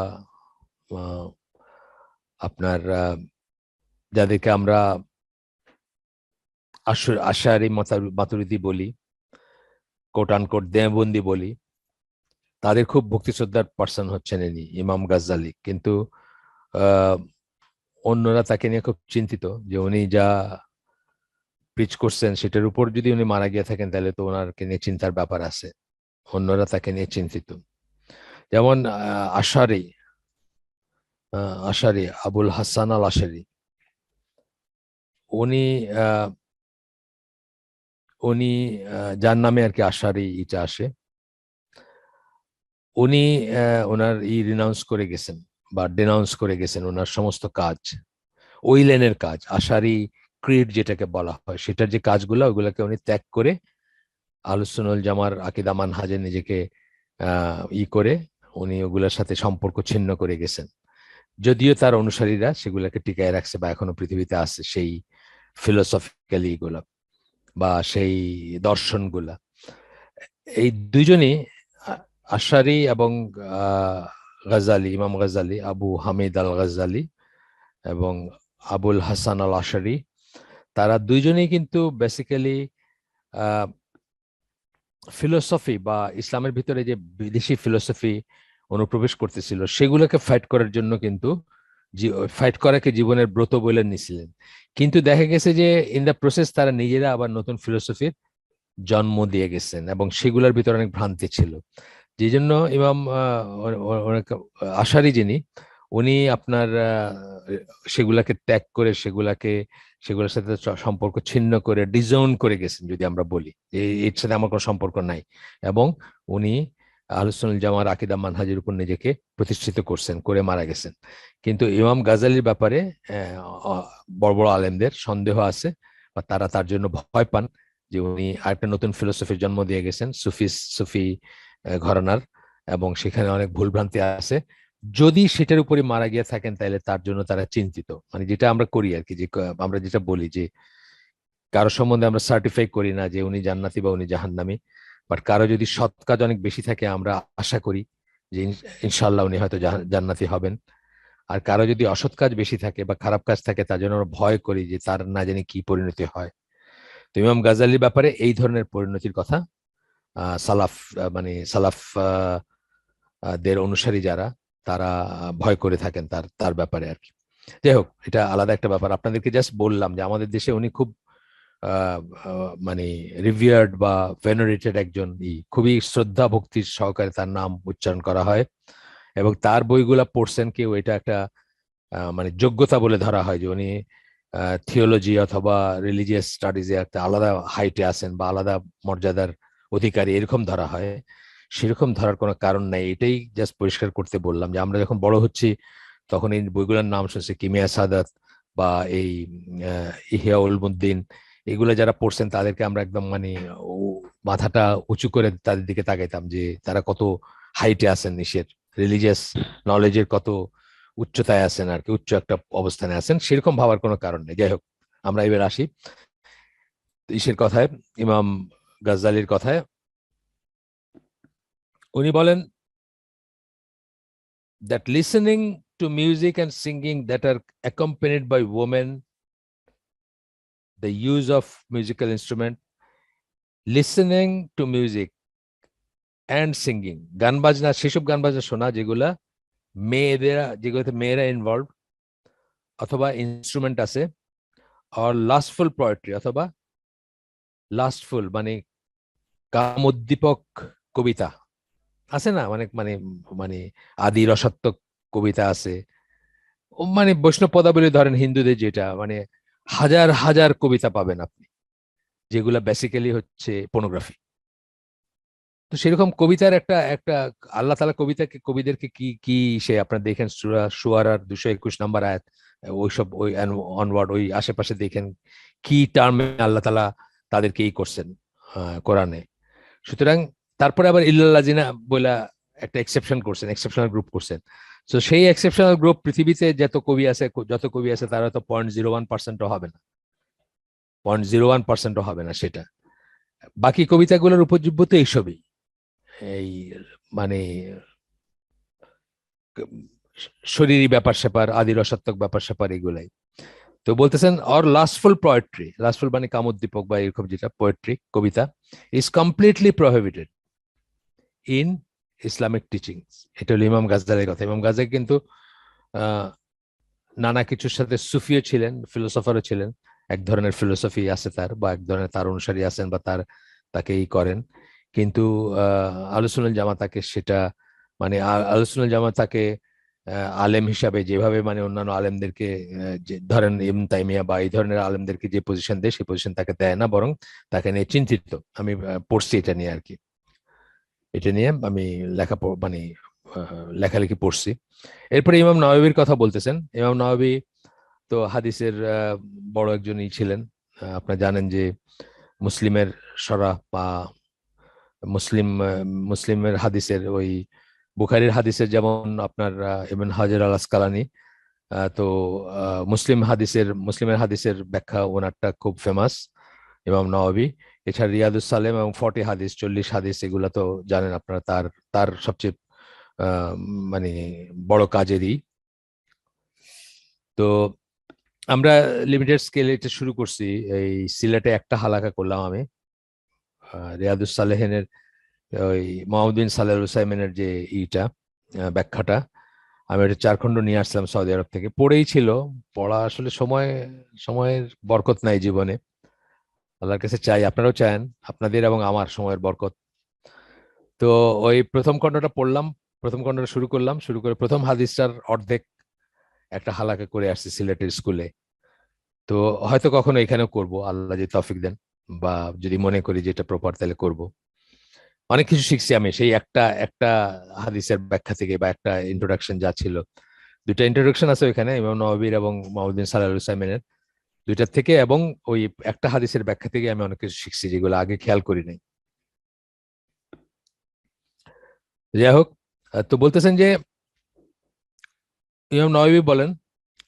আপনার যাদেরকে আমরা আশারি মাতুরিদি বলি, কোট আনকোট দেবন্দি বলি, তাদের খুব ভক্তি শ্রদ্ধার পার্সন হচ্ছেন ইনি ইমাম গাজ্জালি। কিন্তু অন্যরা তাকে নিয়ে খুব চিন্তিত যে উনি যা প্রিচ করছেন সেটার উপর যদি উনি মারা গিয়ে থাকেন তাহলে তো ওনারকে নিয়ে চিন্তার ব্যাপার আছে। অন্যরা তাকে নিয়ে চিন্তিত, যেমন আশারি আশারি আবুল হাসান আল আশারি, উনি উনি যার নামে আর কি আশারি এটা আসে, উনি ওনার রিনাউন্স করে গেছেন বা ডেনাউন্স করে গেছেন ওনার সমস্ত কাজ, ওই লেনের কাজ, আশারি ক্রিড যেটাকে বলা হয়, সেটার যে কাজগুলো ওইগুলোকে উনি ত্যাগ করে আহলুস সুন্নাহ ওয়াল জামার আকীদা মানহাজে নিজেকে করে উনি ওগুলোর সাথে সম্পর্ক ছিন্ন করে গেছেন। যদিও তার অনুসারীরা সেগুলোকে টিকায় রাখছে বা এখনো পৃথিবীতে আছে সেই ফিলোসফিক্যাল ইগুলা বা সেই দর্শনগুলা। এই দুইজনই আশারি এবং গাজ্জালি, ইমাম গাজ্জালি, আবু হামিদ আল গাজ্জালি এবং আবুল হাসান আল আশারি, তারা দুইজনেই কিন্তু বেসিক্যালি ফিলোসফি বা ইসলামের ভিতরে যে বিদেশি ফিলোসফি অনুপ্রবেশ করতেছিল সেগুলোকে ফাইট করার জন্য কিন্তু ফাইট করাকে জীবনের ব্রত বলে নিছিলেন। কিন্তু দেখা গেছে যে ইন দ্য প্রসেস তারা নিজেরা আবার নতুন ফিলোসফির জন্ম দিয়ে গেছেন এবং সেগুলোর ভিতরে অনেক ভ্রান্তি ছিল। যে জন্য ইমাম আশারি যিনি, উনি আপনার সেগুলাকে ত্যাগ করে সেগুলোর সাথে সম্পর্ক ছিন্ন করে ডিজোন করে গেছেন যদি আমরা বলি, এর সাথে আমার কোনো সম্পর্ক নাই, এবং উনি আহলুস সুন্নাহ ওয়াল জামার আকীদা মানহাজের উপর নিজেকে প্রতিষ্ঠিত করছেন, করে মারা গেছেন। কিন্তু ইমাম গাজ্জালির ব্যাপারে বড় বড় আলেমদের সন্দেহ আছে বা তারা তার জন্য ভয় পান যে উনি আরেকটা নতুন ফিলোসফির জন্ম দিয়ে গেছেন, সুফি ঘরানার, এবং সেখানে অনেক ভুলভ্রান্তি আছে। যদি সেটার উপরে মারা গিয়ে থাকেন তাহলে তার জন্য তারা চিন্তিত। মানে যেটা আমরা করি আর কি, যে আমরা যেটা বলি যে কারো সম্বন্ধে আমরা সার্টিফাই করি না যে উনি জান্নাতি বা উনি জাহান্নামী, বাট কারো যদি সৎ কাজ অনেক বেশি থাকে আমরা আশা করি যে ইনশাল্লাহ উনি হয়তো জান্নাতি হবেন। আর কারো যদি অসৎ কাজ বেশি থাকে বা খারাপ কাজ থাকে তার জন্য আমরা ভয় করি যে তার না জানি কি পরিণতি হয়। তো ইমাম গাজ্জালির ব্যাপারে এই ধরনের পরিণতির কথা সালাফ মানে সালাফ দের অনুসারী যারা, তারা ভয় করে থাকেন তার তার ব্যাপারে আর কি। যাই হোক, এটা আলাদা একটা ব্যাপার। আপনাদেরকে জাস্ট বললাম যে আমাদের দেশে উনি খুব মানে রিভিয়ার্ড বা ভেনারেটেড একজন, খুবই শ্রদ্ধা ভক্তির সহকারে তার নাম উচ্চারণ করা হয়, এবং তার বইগুলা পড়ছেন কেউ এটা একটা মানে যোগ্যতা বলে ধরা হয় যে উনি থিওলজি অথবা রিলিজিয়াস স্টাডিজে একটা আলাদা হাইটে আছেন বা আলাদা মর্যাদার অধিকারী, এরকম ধরা হয়। সেরকম ধরার কোনো কারণ নাই, এটাই জাস্ট পরিষ্কার করতে বললাম যে আমরা যখন বড় হচ্ছি তখন এই বইগুলোর নাম শুনছি, কিমিয়া সাদাত বা এই ইহিয়া উলমুদ্দিন, এগুলো যারা পড়ছেন তাদেরকে আমরা একদম মানে মাথাটা উঁচু করে তাদের দিকে তাকাইতাম যে তারা কত হাইটে আছেন, নিশের রিলিজিয়াস নলেজের কত উচ্চতায় আছেন আর কি, উচ্চ একটা অবস্থানে আছেন, সেরকম ভাবার কোনো কারণ নেই। যাই হোক, আমরা এবার আসি ইসের কথায়, ইমাম গাজ্জালির কথায়। উনি বলেন that listening to music and singing that are accompanied by women, the use of musical instrument, listening to music and singing, গান বাজনা, সেসব গান বাজনা শোনা যেগুলা যেগুলোতে মেয়েরা ইনভলভ অথবা ইনস্ট্রুমেন্ট আছে, আর লাস্টফুল পোয়েট্রি অথবা লাস্টফুল মানে কামোদ্দীপক কবিতা আছে না, অনেক মানে মানে আদি রসাত্মক কবিতা আছে, মানে বৈষ্ণব পদাবলী ধরেন হিন্দুদের, যেটা মানে হাজার হাজার কবিতা পাবেন আপনি, যেগুলা বেসিক্যালি হচ্ছে পর্নোগ্রাফি। তো সেরকম কবিতার একটা একটা আল্লাহ তাআলা কবিদেরকে কি কি সে আপনারা দেখেন সূরা শুআরার 221 নম্বর আয়াত, ওইসব ওই অনওয়ার্ড ওই আশেপাশে দেখেন কি টার্মে আল্লাহ তাআলা তাদেরকে ই করছেন কোরআনে। সুতরাং তারপরে আবার ইল্লাল্লাযিনা বইলা একটা এক্সেপশন করছেন, এক্সেপশনাল গ্রুপ করছেন। তো সেই এক্সেপশনাল গ্রুপ পৃথিবীতে যত কবি আছে তারা তো 0.01% হবে না, 0.01% হবে না সেটা। বাকি কবিতাগুলোর উপজীব্য তো এইসবই, এই মানে শরীরী ব্যাপার স্যাপার, আদি রসাত্মক ব্যাপার স্যাপার এগুলাই। তো বলতেছেন অর লাস্টফুল পোয়েট্রি, লাস্টফুল মানে কামোদ্দীপক বা এরকম যেটা পোয়েট্রি কবিতা, is completely prohibited in Islamic teachings. এটা হলো ইমাম গাজদালির কথা। ইমাম গাজদালি কিন্তু নানা কিছুর সাথে সুফিও ছিলেন, ফিলোসফারও ছিলেন। এক ধরনের ফিলোসফি আছে তার, বা এক ধরনের তার অনুসারী আছেন বা তাকেই করেন। কিন্তু আহলে সুন্নাত জামাত তাকে সেটা মানে আহলে সুন্নাত জামাত তাকে আলেম হিসাবে যেভাবে মানে অন্যান্য আলেমদেরকে যে ধরেন ইবনে তাইমিয়া বা এই ধরনের আলেমদেরকে যে পজিশন দেয় সেই পজিশন তাকে দেয় না, বরং তাকে নিয়ে চিন্তিত। আমি পড়ছি এটা নিয়ে আর কি, এটা নিয়ে আমি মানে লেখালেখি পড়ছি। এরপরে ইমাম নাওয়াবীর কথা বলতেছেন। ইমাম নাওয়াবী তো হাদিসের বড় একজনই ছিলেন। আপনারা জানেন যে মুসলিমের সরাহ বা মুসলিমের হাদিসের ওই বুখারীর হাদিসের যেমন আপনার ইবনে হাজার আল আসকালানি, তো মুসলিমের হাদিসের ব্যাখ্যা ওনারটা খুব ফেমাস, ইমাম নওয়াবী। এছাড়া রিয়াদুস সালেম এবং 40 হাদিস, 40 হাদিস, এগুলা তো জানেন আপনারা তার তার সবচেয়ে মানে বড় কাজেরই। তো আমরা লিমিটেড স্কেলে এটা শুরু করছি, এই সিলেটে একটা হালাকা করলাম আমি রিয়াদুস সালেহিনের ওই মোহাম্মদ বিন সালেহ আল উসাইমিনের যে ব্যাখ্যাটা, আমি এটা 4 খণ্ড নিয়ে আসলাম সৌদি আরব থেকে। পড়েই ছিল, পড়া আসলে সময়ের বরকত নাই জীবনে। আল্লাহর কাছে চাই, আপনারাও চান আপনাদের এবং আমার সময়ের বরকত। তো ওই প্রথম খণ্ডটা পড়লাম, প্রথম খণ্ডটা শুরু করলাম, শুরু করে প্রথম হাদিসটার অর্ধেক একটা হালাকা করে আসছি সিলেটের স্কুলে। তো হয়তো কখনো এখানেও করব, আল্লাহ যদি তৌফিক দেন, বা যদি মনে করি যে এটা প্রপার তাহলে করব। অনেক কিছু শিখছি আমি সেই একটা একটা হাদিসের ব্যাখ্যা থেকে, বা একটা ইন্ট্রোডাকশন যা ছিল। দুইটা ইন্ট্রোডাকশন আছে ওইখানে, ইমাম নওয়াবীর এবং মুহাম্মদ বিন সালেহ আল উসাইমিনের, দুইটার থেকে, এবং ওই একটা হাদিসের ব্যাখ্যা থেকে আমি অনেক কিছু শিখছি যেগুলো আগে খেয়াল করি নাই। যাই হোক, তো বলতেছেন যে ইমাম নওয়াবী বলেন,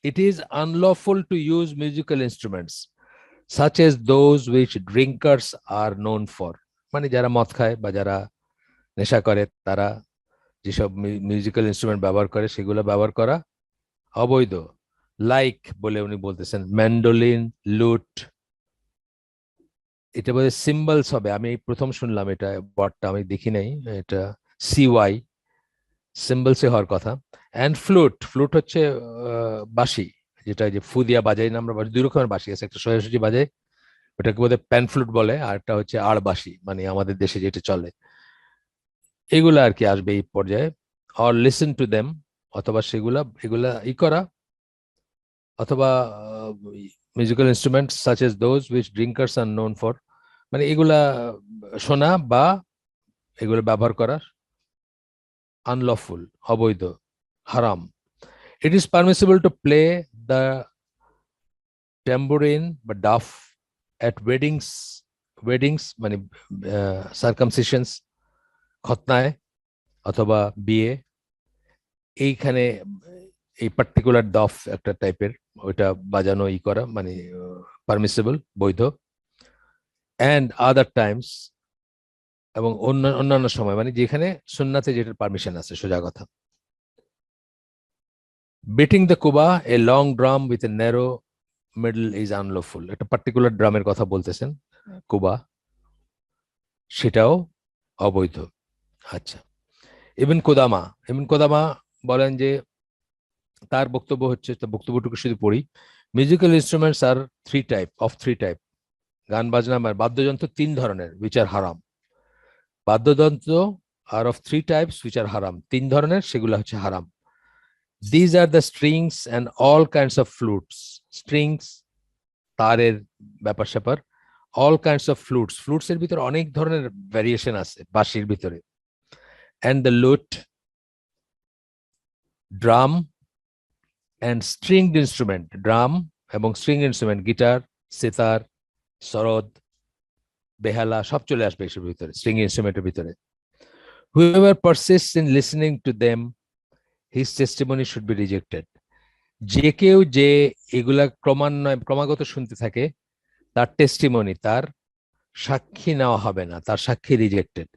it is unlawful to use musical instruments such as those which drinkers are known for। মানে যারা মদ খায় বা যারা নেশা করে তারা যেসব মিউজিক্যাল ইনস্ট্রুমেন্ট ব্যবহার করে সেগুলো ব্যবহার করা অবৈধ। লাইক বলে উনি বলতেছেন ম্যান্ডোলিন, লুট, এটা বোধহয় সিম্বলস হবে, আমি প্রথম শুনলাম এটা, ওয়ার্ডটা আমি দেখি নাই, এটা সিওয়াই সিম্বলসে হওয়ার কথা। অ্যান্ড ফ্লুট, ফ্লুট হচ্ছে বাঁশি, যেটা যে ফু দিয়া বাজাই না আমরা, দুই রকমের বাঁশি আছে, একটা সোজাসুজি বাজায় ওটাকে বোধহয় প্যান ফ্লুট বলে, আর একটা হচ্ছে আড়বাঁশি, মানে আমাদের দেশে যেটা চলে। এগুলা আর কি আসবে এই পর্যায়ে। অর লিসেন টু দেম, অথবা এগুলা করা, অথবা musical instrument such as those which drinkers are known for, মানে এগুলা শোনা বা এগুলো ব্যবহার করা আনলফুল, অবৈধ, হারাম। It is permissible to play the tambourine বা ডাফ অ্যাট ওয়েডিংস মানে সার্কামসিশনস, খতনায় অথবা বিয়ে, এইখানে এই পার্টিকুলার দফ একটা টাইপের, ওইটা বাজানো করা মানে পারমিসিবল, বৈধ। অ্যান্ড আদার টাইমস, এবং অন্যান্য সময়, মানে যেখানে সুন্নাতে যেটার পারমিশন আছে, সোজা কথা। Beating the Quba, a long drum with a narrow middle is unlawful. একটা পার্টিকুলার ড্রামের কথা বলতেছেন, কুবা, সেটাও অবৈধ। আচ্ছা, ইবন কোদামা বলেন যে, তার বক্তব্য হচ্ছে, তার বক্তব্যটুকু শুধু পড়ি, মিউজিক্যাল ইনস্ট্রুমেন্টস আর থ্রি টাইপ, গান বাজনা বা বাদ্যযন্ত্র 3 ধরনের, উইচ আর হারাম। বাদ্যযন্ত্র are of 3 types which are হারাম, 3 ধরনের, সেগুলো হচ্ছে হারাম। These are the strings and all kinds of flutes. Strings, তারের ব্যাপার স্যাপার, অল কাইন্ডস অফ ফ্লুটস এর ভিতরে অনেক ধরনের ভ্যারিয়েশন আছে বাঁশির ভিতরে, and the lute, drum and stringed instrument, drum এবং string instrument, guitar, sitar, sarod, বেহালা সব চলে আসবে এসবের ভিতরে, স্ট্রিং ইনস্ট্রুমেন্টের ভিতরে। Whoever persists in listening to them, his testimony should be rejected. যে কেউ যে এগুলা ক্রমাগত শুনতে থাকে, তার টেস্টিমনি, তার সাক্ষী নেওয়া হবে না, তার সাক্ষী রিজেক্টেড।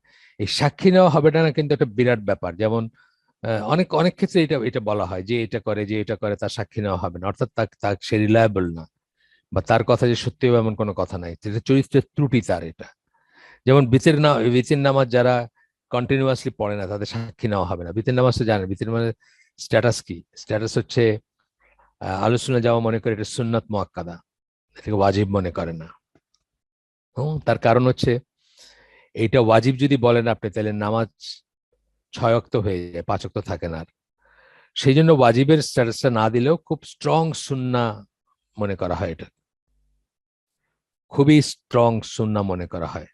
এই সাক্ষী নেওয়া হবে না কিন্তু একটা বিরাট ব্যাপার। যেমন অনেক অনেক ক্ষেত্রে এটা এটা বলা হয় যে এটা করে তার সাক্ষী নেওয়া হবে না, অর্থাৎ তার সে রিলায়েবল না, বা তার কথা যে সত্যি হবে এমন কোনো কথা নাই, এটা চরিত্রের ত্রুটি তার। এটা যেমন বিতির নামাজ যারা কন্টিনিউয়াসলি পড়ে না তাদের সাক্ষী নেওয়া হবে না। বিতির নামাজ তো জানে, বিতির নামাজের স্ট্যাটাস কি? স্ট্যাটাস হচ্ছে আলোচনা যাওয়া মনে করে এটা সুন্নাত মুআক্কাদা, এটাকে ওয়াজিব মনে করে না। তার কারণ হচ্ছে এইটা ওয়াজিব যদি বলেন আপনি, তাহলে নামাজ 6 ওয়াক্ত হয়ে যায়, 5 ওয়াক্ত থাকে না আর। সেই জন্য ওয়াজিবের স্ট্যাটাসটা না দিলেও খুব স্ট্রং সুন্নাহ মনে করা হয়, এটা খুবই স্ট্রং সুন্নাহ মনে করা হয়।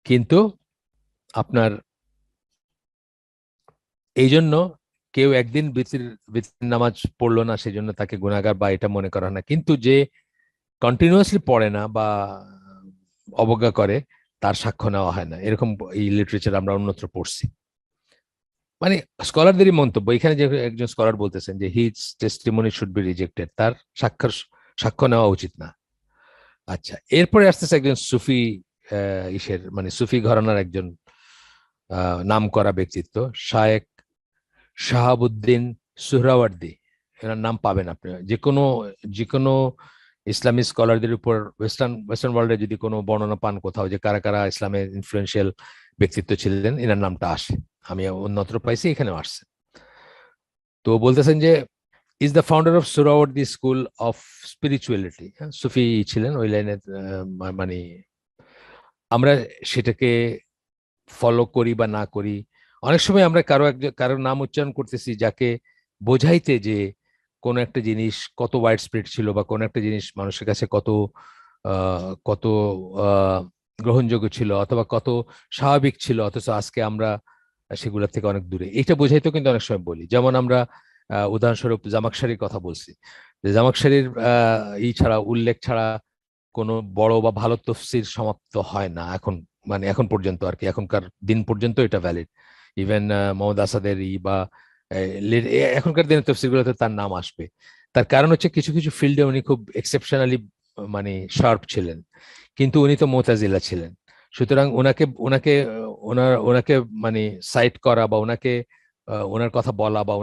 কিন্তু আপনার এই জন্য কেউ একদিন বিতির নামাজ পড়লো না সেই জন্য তাকে গুনাহগার বা এটা মনে করা হয় না, কিন্তু যে কন্টিনিউয়াসলি পড়ে না বা অবজ্ঞা করে তার সাক্ষ্য নেওয়া হয় না। এরকম এই লিটারেচার আমরা অন্যত্র পড়ছি। মানে স্কলারদেরই মন্তব্য, এখানে যে একজন স্কলার বলতেছেন যে his testimony should be rejected, তার সাক্ষ্য নেওয়া উচিত না। আচ্ছা, এরপরে আসতেছে একজন সুফি, মানে সুফি ঘরানার একজন নাম করা ব্যক্তিত্ব, শায়েখ শাহাবুদ্দিন সুহরাওয়ার্দী। এনার নাম পাবেন আপনি যে কোনো ইসলামী স্কলারদের উপর ওয়েস্টার্ন ওয়ার্ল্ডে যদি কোনো বর্ণনা পান কোথাও যে কারা কারা ইসলামের ইনফ্লুয়েন্সিয়াল ব্যক্তিত্ব ছিলেন, এনার নামটা আসে। আমি অন্যত্র পাইছি, এখানেও আসছে। তো বলতেছেন যে is the founder of Suhrawardi school of spirituality. সুফি ছিলেন ওই লাইনের। মানে আমরা সেটাকে ফলো করি বা না করি, অনেক সময় আমরা কারোর নাম উচ্চারণ করতেছি যাকে বোঝাইতে যে কোন একটা জিনিস কত ওয়াইড স্প্রেড ছিল বা কোন একটা জিনিস মানুষের কাছে কত কত গ্রহণযোগ্য ছিল অথবা কত স্বাভাবিক ছিল, অথচ আজকে আমরা সেগুলোর থেকে অনেক দূরে। এটা বোঝাইতেও কিন্তু অনেক সময় বলি। যেমন আমরা উদাহরণস্বরূপ জামাকশারির কথা বলছি, যে জামাকশারির ছাড়া, উল্লেখ ছাড়া কোনো বড় বা ভালো তফসির সমাপ্ত হয় না এখন, মানে এখন পর্যন্ত আর কি, এখনকার দিন পর্যন্ত এটা ভ্যালিড। ইভেন মোহাম্মদ আসাদের বা এখনকার দিনের তফসিরগুলোতে তার নাম আসবে। তার কারণ হচ্ছে কিছু কিছু ফিল্ডে উনি খুব এক্সেপশনালি মানে শার্প ছিলেন, কিন্তু উনি তো মুতাজিলা ছিলেন। সুতরাং ওনাকে ওনাকে ওনাকে মানে সাইট করা বা ওনার কথা বলা বা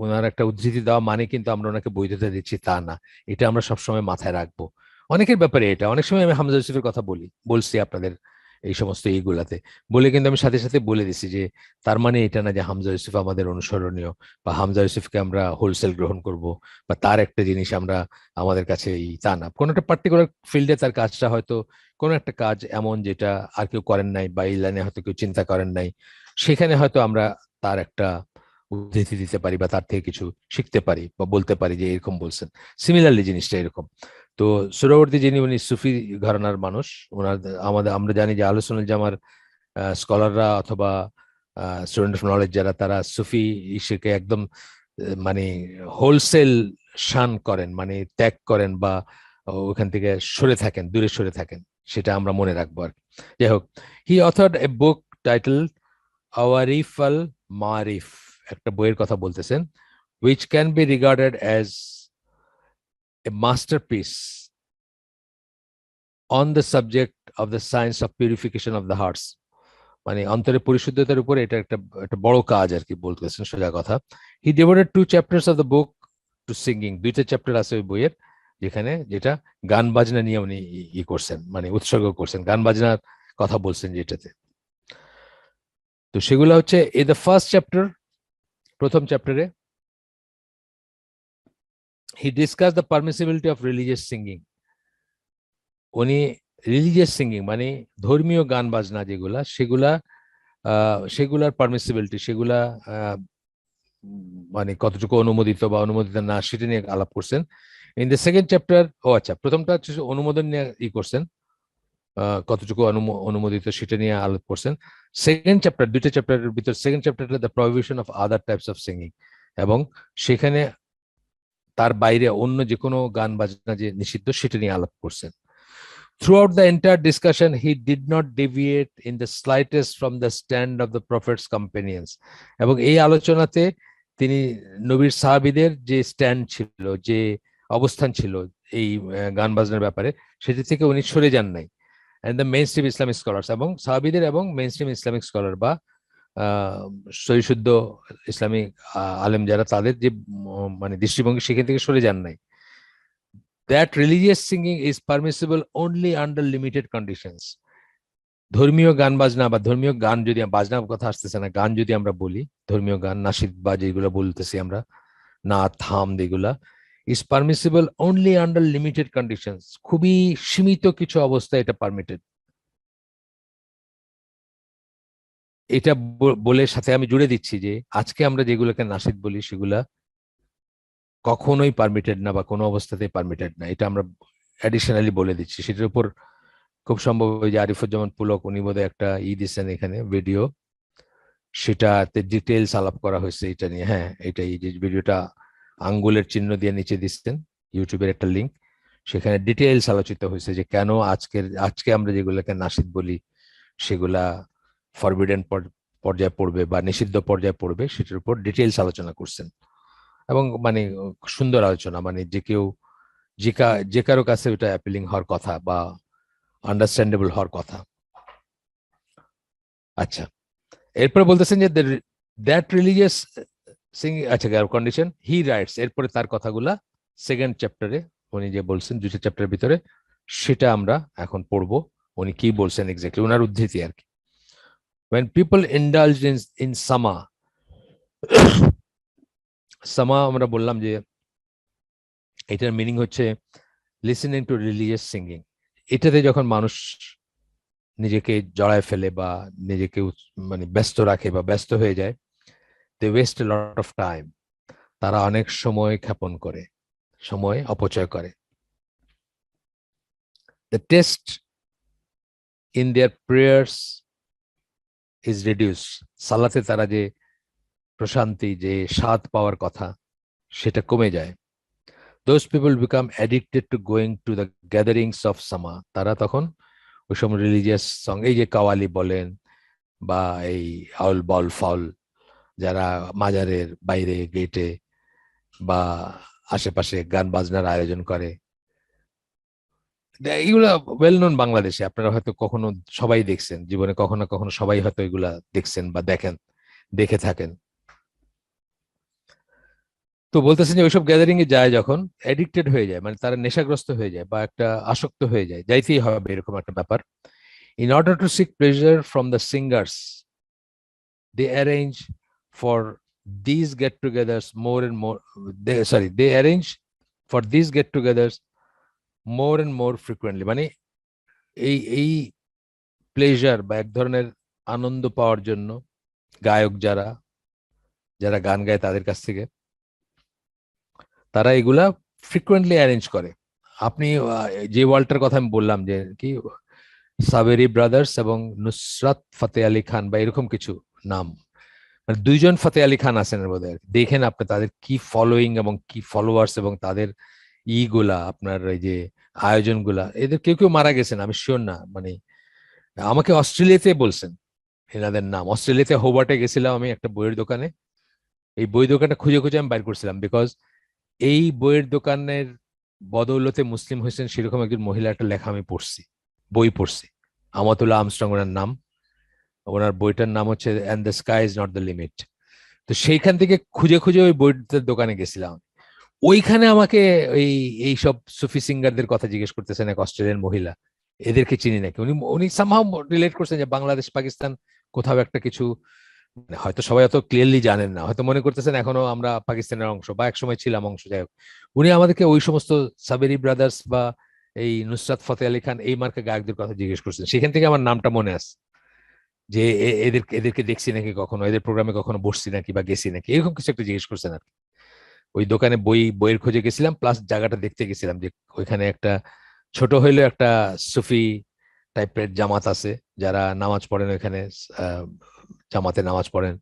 ওনার একটা উদ্ধৃতি দেওয়া মানে কিন্তু আমরা ওনাকে বৈধতা দিচ্ছি তা না। এটা আমরা সবসময় মাথায় রাখবো। অনেকের ব্যাপারে এটা, অনেক সময় আমি হামজা ইউসুফের কথা বলছি আপনাদের এই সমস্ত এইগুলাতে, বলে কিন্তু আমি সাথে সাথে বলে দিছি যে তার মানে এটা না যে হামজা ইউসুফ আমাদের অনুসরণীয় বা হামজা ইউসুফকে আমরা হোলসেল গ্রহণ করব বা তার একটা জিনিস আমরা আমাদের কাছে তা না। কোনো একটা পার্টিকুলার ফিল্ডে তার কাজটা হয়তো কোনো একটা কাজ এমন যেটা আর কেউ করেন নাই বা এই লাইনে হয়তো কেউ চিন্তা করেন নাই, সেখানে হয়তো আমরা তার একটা উদ্ধৃতি দিতে পারি বা তার থেকে কিছু শিখতে পারি বা বলতে পারি যে এরকম বলছেন। সিমিলারলি জিনিসটা এরকম। তো সুহরাওয়ার্দী যিনি, উনি সুফি ঘরানার মানুষ। আমরা জানি যে আহলে সুন্নাত জামার স্কলাররা অথবা স্টুডেন্ট অফ নলেজ যারা, তারা সুফি ইস্যুকে একদম মানে হোলসেল শান করেন, মানে ত্যাগ করেন বা ওখান থেকে সরে থাকেন, দূরে সরে থাকেন। সেটা আমরা মনে রাখবো আর কি। যাই হোক, হি অথর্ড এ বুক টাইটেল আওয়ারিফ আল মারিফ, একটা বইয়ের কথা বলতেছেন, which can be regarded as a masterpiece on the subject of the science of purification of the hearts। মানে অন্তরের পরিশুদ্ধতার উপরে এটা একটা একটা বড় কাজ আর কি, বলতেছেন সোজা কথা। He devoted 2 chapters of the book to singing. 2টা চ্যাপ্টার আছে ওই বইয়ের, যেটা গান বাজনা নিয়ে উনি করছেন, মানে উৎসর্গ করছেন, গান বাজনার কথা বলছেন যেটাতে। তো সেগুলো হচ্ছে এই দ্য ফার্স্ট চ্যাপ্টার, প্রথম চ্যাপ্টারে he discuss the permissibility of religious singing. উনি রিলিজিয়াস সিঙ্গিং মানে ধর্মীয় গান বাজনা যেগুলা, সেগুলার পারমিসিবিলিটি, সেগুলা মানে কতটুকু অনুমোদিত বা অনুমোদিত না সেটা নিয়ে আলাপ করছেন। ইন দ্য সেকেন্ড চ্যাপ্টার, আচ্ছা, প্রথমটা হচ্ছে অনুমোদন নিয়ে করছেন, কতটুকু অনুমোদিত সেটা নিয়ে আলোচনা করছেন। সেকেন্ড চ্যাপ্টার, দুইটা চ্যাপ্টারের ভিতর সেকেন্ড চ্যাপ্টারটা the prohibition of other types of singing, এবং সেখানে তার বাইরে অন্য যে কোনো গান বাজনা যে নিষিদ্ধ সেটা নিয়ে আলাপ করছেন। Throughout the entire discussion, he did not deviate in the slightest from the stand of the Prophet's companions. এবং এই আলোচনাতে তিনি নবীর সাহাবীদের যে স্ট্যান্ড ছিল, যে অবস্থান ছিল এই গান বাজনার ব্যাপারে, সেটি থেকে উনি সরে যান নাই। and the mainstream Islamic scholars, এবং সাহাবীদের এবং mainstream Islamic scholar বা সহিশুদ্ধ ইসলামিক আলেম যারা, তাদের যে মানে দৃষ্টিভঙ্গি সেখান থেকে সরে যান নাই। That religious singing is permissible only under limited conditions. ধর্মীয় গান বাজনা বা ধর্মীয় গান, যদি বাজনার কথা আসতেছে না, গান যদি আমরা বলি, ধর্মীয় গান, নাশিদ বা যেগুলো বলতেছি আমরা, নাত, হামদ, এগুলা is permissible only under limited conditions. খুবই সীমিত কিছু অবস্থায় এটা পারমিটেড। এটা বলে সাথে আমি জুড়ে দিচ্ছি যে আজকে আমরা যেগুলোকে নাশিদ বলি সেগুলা কখনোই পারমিটেড না বা কোনো অবস্থাতেই পারমিটেড না, এটা আমরা অ্যাডিশনালি বলে দিচ্ছি। সেটার উপর খুব সম্ভব ওই যে আরিফুজ্জামান পুলক, উনি বোধহয় একটা দিচ্ছেন এখানে ভিডিও, সেটাতে ডিটেলস আলাপ করা হয়েছে এটা নিয়ে। হ্যাঁ, এটাই যে ভিডিওটা আঙ্গুলের চিহ্ন দিয়ে নিচে দিচ্ছেন, ইউটিউবের একটা লিঙ্ক, সেখানে ডিটেলস আলোচিত হয়েছে যে কেন আজকে আমরা যেগুলোকে নাশিদ বলি সেগুলা ফরবিডেন পর্যায়ে পড়বে বা নিষিদ্ধ পর্যায়ে পড়বে, সেটার উপর ডিটেলস আলোচনা করছেন। এবং মানে সুন্দর আলোচনা, মানে যে কারো কাছে ওটা অ্যাপিলিং হওয়ার কথা বা আন্ডারস্ট্যান্ডেবল হওয়ার কথা। আচ্ছা, এরপরে বলতেছেন যে দ্যাট রিলিজিয়াস সিঙ্গিং, আচ্ছা, কন্ডিশন হি রাইটস, এরপরে তার কথাগুলা সেকেন্ড চ্যাপ্টারে উনি যে বলছেন, দুইটা চ্যাপ্টারের ভিতরে, সেটা আমরা এখন পড়বো। উনি কি বলছেন এক্স্যাক্টলি, ওনার উদ্ধৃতি আর কি। when people indulge in সামা আমরা বললাম যে এটার মিনিং হচ্ছে লিসেনিং টু রিলিজিয়াস সিঙ্গিং। এটাতে যখন মানুষ নিজেকে জড়ায় ফেলে বা নিজেকে মানে ব্যস্ত রাখে বা ব্যস্ত হয়ে যায়, they waste a lot of time, তারা অনেক সময় ক্ষেপণ করে, সময় অপচয় করে। The taste in their prayers is reduce, সালাতে তারা যে প্রশান্তি, যে স্বাদ পাওয়ার কথা, সেটা কমে যায়। Those people become addicted to going to the gatherings of সামা, তারা তখন ওই সব রিলিজিয়াস সং, এই যে কাওয়ালি বলেন বা এই আউল বল ফাউল, যারা মাজারের বাইরে গেটে বা আশেপাশে গান বাজনার আয়োজন করে, এগুলা ওয়েল নোন বাংলাদেশে, আপনারা হয়তো কখনো সবাই দেখছেন জীবনে, কখনো কখনো সবাই হয়তো এগুলা দেখছেন বা দেখে থাকেন। তো বলতেছেন যে ওইসব গ্যাদারিং এ যায় যখন, অ্যাডিক্টেড হয়ে যায়, মানে তারা নেশাগ্রস্ত হয়ে যায় বা একটা আসক্ত হয়ে যায়, যাইতেই হবে এরকম একটা ব্যাপার। In order to seek pleasure from the singers, they arrange for these get-togethers more and more. They arrange for these get-togethers more and more frequently. মানে এই প্লেজার বা এক ধরনের আনন্দ পাওয়ার জন্য গায়ক যারা গান গায় তাদের কাছ থেকে তারা এগুলা ফ্রিকুয়েন্টলি অ্যারেঞ্জ করে। আপনি যে ওয়ার্ল্ডটার কথা আমি বললাম যে কি, সাবেরি ব্রাদার্স এবং নুসরাত ফতে আলী খান বা এরকম কিছু নাম, মানে দুইজন ফতে আলী খান আছেন এর মধ্যে, দেখেন আপনি তাদের কি ফলোয়িং এবং কি ফলোয়ার্স এবং তাদের গুলা, আপনার এই যে আয়োজনগুলা, এদের কেউ কেউ মারা গেছেন আমি শিওর না, মানে আমাকে অস্ট্রেলিয়াতে বলছেন এনাদের নাম। অস্ট্রেলিয়াতে হোবার্টে গেছিলাম আমি একটা বইয়ের দোকানে, এই বই দোকানটা খুঁজে খুঁজে আমি বাইর করছিলাম, বিকজ এই বইয়ের দোকানের বদৌলতে মুসলিম হয়েছেন সেরকম একজন মহিলা একটা লেখা আমি পড়ছি, বই পড়ছি, আমাতুল্লাহ আমস্ট্রং ওনার নাম, ওনার বইটার নাম হচ্ছে and the sky is not the limit. তো সেইখান থেকে খুঁজে খুঁজে ওই বইটার দোকানে গেছিলাম, ওইখানে আমাকে এই সব সুফি সিঙ্গারদের কথা জিজ্ঞেস করতেছেন এক অস্ট্রেলিয়ান মহিলা, এদেরকে চিনি নাকি। উনি উনি সামহাও রিলেট করছেন যে বাংলাদেশ পাকিস্তান কোথাও একটা কিছু, মানে হয়তো সবাই অত ক্লিয়ারলি জানেন না, হয়তো মনে করতেছেন এখনো আমরা পাকিস্তানের অংশ বা একসময় ছিলাম অংশ, যাই হোক। উনি আমাদেরকে ওই সমস্ত সাবেরি ব্রাদার্স বা এই নুসরাত ফতে আলী খান এই মার্কে গায়কদের কথা জিজ্ঞেস করছেন, সেখান থেকে আমার নামটা মনে আছে যে এদেরকে দেখছি নাকি কখনো, এদের প্রোগ্রামে কখনো বসছি নাকি বা গেছি নাকি, এরকম কিছু একটা জিজ্ঞেস করছেন আর কি। ওই দোকানে বইয়ের খোঁজে গেছিলাম, প্লাস জায়গাটা দেখতে গেছিলাম যে ওইখানে একটা ছোট হইলেও একটা সুফি টাইপের জামাত আছে যারা নামাজ পড়েন ওইখানে, জামাতে নামাজ পড়েন,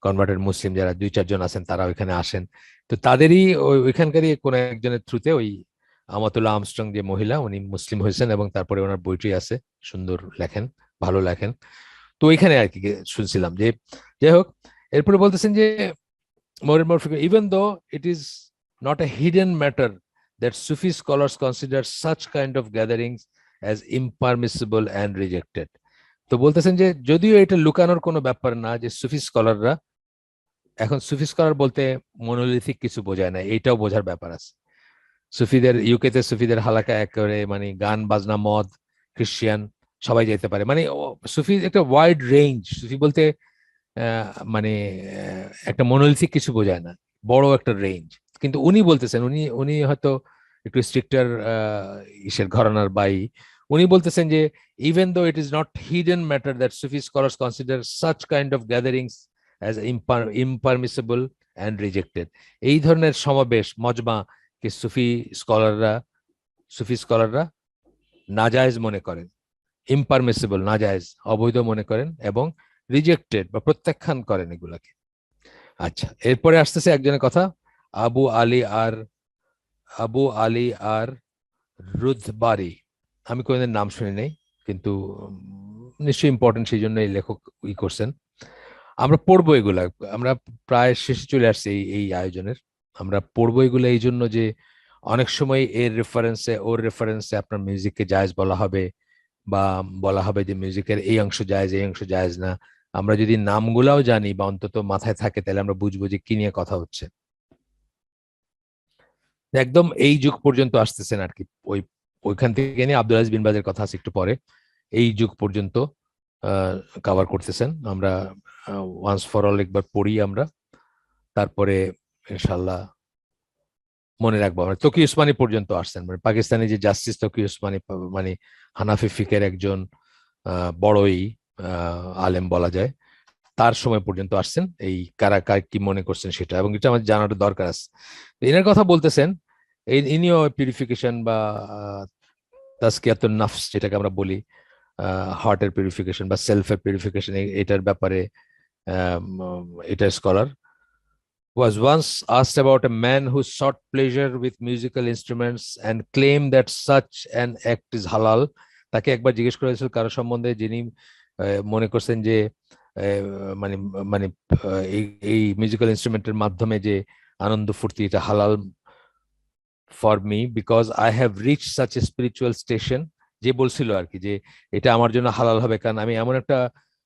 কনভার্টেড মুসলিম যারা 2-4 জন আছেন তারা ওইখানে আসেন। তো তাদেরই ওইখানকারই কোনো একজনের থ্রুতে ওই আমাতুল্লাহ আর্মস্ট্রং যে মহিলা, উনি মুসলিম হয়েছেন এবং তারপরে ওনার বইটি আছে, সুন্দর লেখেন, ভালো লেখেন। তো ওইখানে আর কি শুনছিলাম যে, যাই হোক, এরপরে বলতেছেন যে more and more frequent, even though it is not a hidden matter that Sufi scholars consider such kind of gatherings as impermissible and rejected. তো বলতেছেন যে যদিও এটা লুকানোর কোনো ব্যাপার না, যে সুফি স্কলাররা, এখন সুফি স্কলার বলতে মনোলিথিক কিছু বোঝায় না, এইটাও বোঝার ব্যাপার আছে। সুফিদের, ইউকেতে সুফিদের হালাকা একেবারে মানে গান বাজনা মদ খ্রিস্টিয়ান সবাই যেতে পারে, মানে সুফি একটা ওয়াইড রেঞ্জ। সুফি বলতে মানে একটা মনোলিথিক কিছু বোঝায় না, বড় একটা রেঞ্জ। কিন্তু উনি বলতেছেন, উনি উনি হয়তো একটু স্ট্রিক্টার ইসের ঘরানার বাই, উনি বলতেছেন যে even though it is not hidden matter that Sufi scholars consider such kind of gatherings as impermissible and rejected. এই ধরনের সমাবেশ মজমা কে সুফি স্কলাররা নাজায়েজ মনে করেন, ইম্পারমিসিবল নাজায়েজ অবৈধ মনে করেন, এবং রিজেক্টেড বা প্রত্যাখ্যান করেন এগুলাকে। আচ্ছা, এরপরে আসতেছে একজনের কথা, আবু আলী আর রুদবারি। আমি কোনদিন নাম শুনি নাই, কিন্তু নিশ্চয়ই ইম্পর্টেন্ট, সেই জন্য এই লেখক করছেন। আমরা পড়বো এগুলা, আমরা প্রায় শেষে চলে আসছি এই আয়োজনের। আমরা পড়বো এগুলো এই জন্য যে অনেক সময় এর রেফারেন্সে ওর রেফারেন্সে আপনার মিউজিককে জায়েজ বলা হবে, বা বলা হবে যে মিউজিকের এই অংশ জায়েজ এই অংশ জায়েজ না। আমরা যদি নামগুলাও জানি বা অন্তত মাথায় থাকে, তাহলে আমরা বুঝবো যে কি নিয়ে কথা হচ্ছে। একদম এই যুগ পর্যন্ত আসতেছেন আর কি, ওইখান থেকে নিয়ে আব্দুল আজিজ বিন বাজের কথা আছে একটু পরে, এই যুগ পর্যন্ত কভার করতেছেন। আমরা ওয়ান্স ফর অল একবার পড়ি আমরা, তারপরে ইনশাল্লাহ মনে রাখবো। আমরা তকি উসমানী পর্যন্ত আসছেন, মানে পাকিস্তানি যে জাস্টিস তকি উসমানী, মানে হানাফি ফিকের একজন বড়ই আলেম বলা যায়, তার সময় পর্যন্ত আসছেন। এই কারা কার কি মনে করছেন সেটা, এবং এটা আমাদের জানার দরকার আছে। এনার কথা বলতেছেন, ইনিও পিউরিফিকেশন বা তাজকিয়াতুন নাফস যেটাকে আমরা বলি, হার্টের পিউরিফিকেশন বা সেলফের পিউরিফিকেশন, এটার ব্যাপারে এটার scholar was once asked about a man who sought pleasure with musical instruments and claimed that such an act is halal. তাকে একবার জিজ্ঞেস করা হয়েছিল কারো সম্বন্ধে যিনি মনে করছেন যে মানে মানে এই মিউজিক্যাল ইনস্ট্রুমেন্টের মাধ্যমে যে আনন্দ ফুর্তি, এটা হালাল for me because I have rich such a spiritual station. যে বলছিল আর কি যে এটা আমার জন্য হালাল হবে কারণ আমি এমন একটা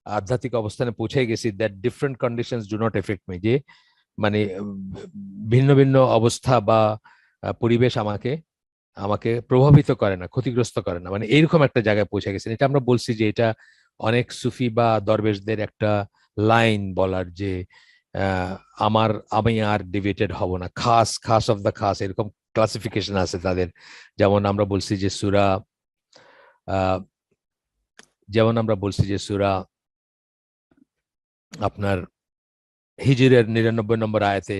আধ্যাত্মিক অবস্থানে পৌঁছে গেছি, that different conditions do not effect me, যে মানে ভিন্ন ভিন্ন অবস্থা বা পরিবেশ আমাকে আমাকে প্রভাবিত করে না, ক্ষতিগ্রস্ত করে না, মানে এইরকম একটা জায়গায় পৌঁছে গেছেন। এটা আমরা বলছি যে এটা অনেক সুফি বা দরবেশদের একটা লাইন বলার, যে আমি আর ডিভিয়েটেড হব না, খাস খাস অফ দ্য খাস, এরকম ক্লাসিফিকেশন আছে তাদের। যেমন আমরা বলছি যে সূরা আপনার হিজরের 99 নম্বর আয়াতে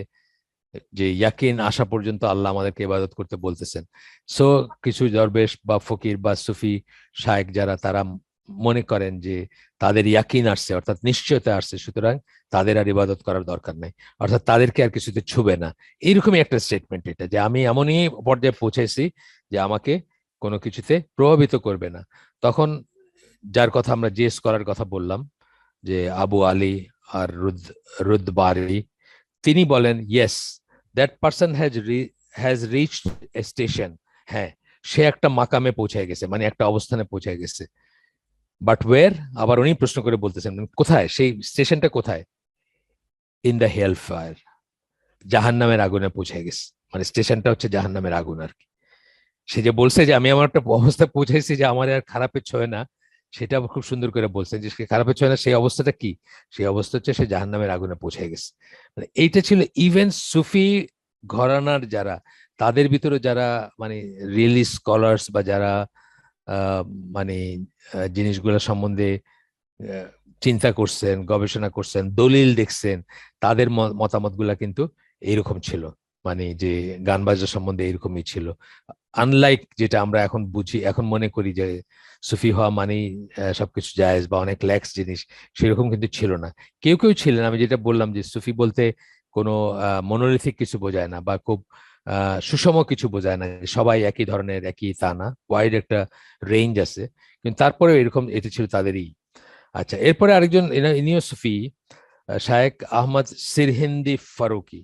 যে ইয়াকিন আসা পর্যন্ত আল্লাহ আমাদেরকে ইবাদত করতে বলতেছেন। সো কিছু দরবেশ বা ফকির বা সুফি শায়েখ যারা, তারা মনে করেন যে তাদের ইয়াকিন আসছে, অর্থাৎ নিশ্চয়তা আসছে, সুতরাং তাদের আর ইবাদত করার দরকার নেই, অর্থাৎ তাদেরকে আর কিছুতে ছুবে না। এইরকমই একটা স্টেটমেন্ট এটা, যে আমি এমনই পর্যায়ে পৌঁছেছি যে আমাকে কোনো কিছুতে প্রভাবিত করবে না। তখন যার কথা আমরা যে স্কলার কথা বললাম, যে আবু আলী আর রুদবারি, তিনি বলেন yes, that person has reached A station. হ্যাঁ, সে একটা মাকামে পৌঁছে গেছে, মানে একটা অবস্থানে পৌঁছে গেছে। বাট ওয়ের, আবার উনি প্রশ্ন করে বলতেছেন কোথায়, সেই স্টেশনটা কোথায়? ইন দ্য হেল ফায়ার, জাহান্নামের আগুনে পৌঁছে গেছে, মানে স্টেশনটা হচ্ছে জাহান্নামের আগুন আর কি। সে যে বলছে যে আমি আমার একটা অবস্থায় পৌঁছেছি যে আমার আর খারাপের ছয় না, সেটা খুব সুন্দর করে বলছেন, যে সে খারাপের ছয় না, সেই অবস্থাটা কি? সেই অবস্থা হচ্ছে সে জাহান্নামের আগুনে পৌঁছে গেছে। মানে এইটা ছিল ইভেন সুফি ঘরানার যারা, তাদের ভিতরে যারা মানে রিয়েলি স্কলার্স বা যারা মানে জিনিসগুলো সম্বন্ধে চিন্তা করছেন, গবেষণা করছেন, দলিল দেখছেন, তাদের মতামত গুলা কিন্তু এইরকম ছিল। মানে যে গান বাজনা সম্বন্ধে এরকমই ছিল, আনলাইক যেটা আমরা এখন বুঝি, এখন মনে করি যে সুফি হওয়া মানেই সবকিছু জায়েজ বা অনেক ল্যাক্স জিনিস, সেরকম কিন্তু ছিল না। কেউ কেউ ছিলেন, আমি যেটা বললাম যে সুফি বলতে কোনো মনোলিথিক কিছু বোঝায় না বা খুব সুষম কিছু বোঝায় না, সবাই একই ধরনের একই তা না, ওয়াইড একটা রেঞ্জ আছে, কিন্তু তারপরে এরকম এটা ছিল তাদেরই। আচ্ছা, এরপরে আরেকজন ইনিও সুফি, শায়েখ আহমদ সিরহিন্দি ফারুকি,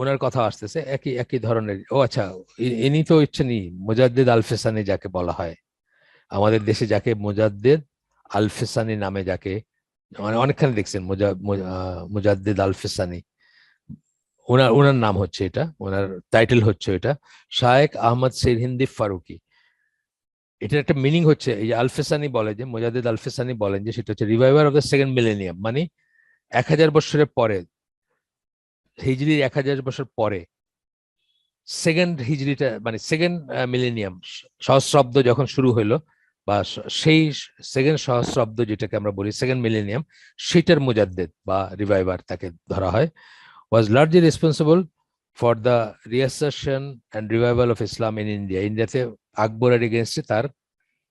ওনার কথা আসতেছে একই একই ধরনের। ও আচ্ছা, ইনি তো ইচ্ছেন মুজাদ্দিদ আল ফেসানি যাকে বলা হয়, আমাদের দেশে যাকে মুজাদ্দিদ আল ফেসানি নামে যাকে, মানে অনেকখানে দেখছেন মুজাদ্দিদ আল ফেসানি, ওনার ওনার নাম হচ্ছে এটা, ওনার টাইটেল হচ্ছে এটা শায়েখ আহমদ সিরহিন্দি ফারুকি। এটার একটা মিনিং হচ্ছে, এই যে আলফেসানি বলে, যে মুজাদ্দিদ আলফেসানি বলেন যে সেটা হচ্ছে reviver of the second millennium, মানে 1000 বছরের পরে, হিজরির 1000 বছর পরে সেকেন্ড হিজরিটা, মানে সেকেন্ড মিলেনিয়াম, সহস্রাব্দ যখন শুরু হইলো, বা সেই সেকেন্ড সহস্রাব্দ যেটাকে আমরা বলি সেকেন্ড মিলেনিয়াম, সেটার মুজাদ্দিদ বা রিভাইভার তাকে ধরা হয়। Was largely responsible for the reassertion and revival of Islam in India. ইন্ডিয়াতে আকবরের এগেনস্টে তার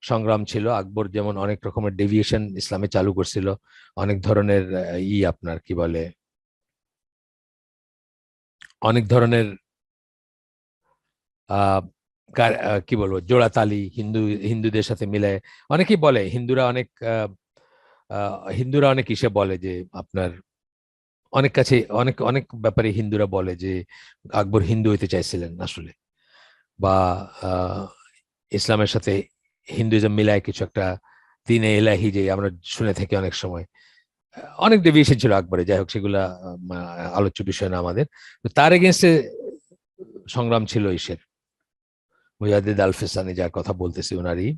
সংগ্রাম ছিল। আকবর যেমন অনেক রকমের ডেভিয়েশন ইসলামে চালু করছিল, অনেক ধরনের আপনার কি বলে, অনেক ধরনের আহ কি বলবো, জোড়াতালি হিন্দুদের সাথে মিলে। অনেকেই বলে হিন্দুরা অনেক হিন্দুরা অনেক ইসে বলে যে আপনার অনেক কাছে অনেক অনেক ব্যাপারে হিন্দুরা বলে যে আকবর হিন্দু হইতে চাইছিলেন আসলে, বা আহ ইসলামের সাথে হিন্দুইজম মিলায় কিছু একটা দিনে এলাহি যে আমরা শুনে থাকি অনেক সময়, অনেক ডেভিয়েশন ছিল আকবরে। যাই হোক, সেগুলা আলোচ্য বিষয় না আমাদের। তো তার এগেনস্টে সংগ্রাম ছিল ইসের, মুজাদ্দিদ আল ফিসানি যার কথা বলতেছি, ওনারই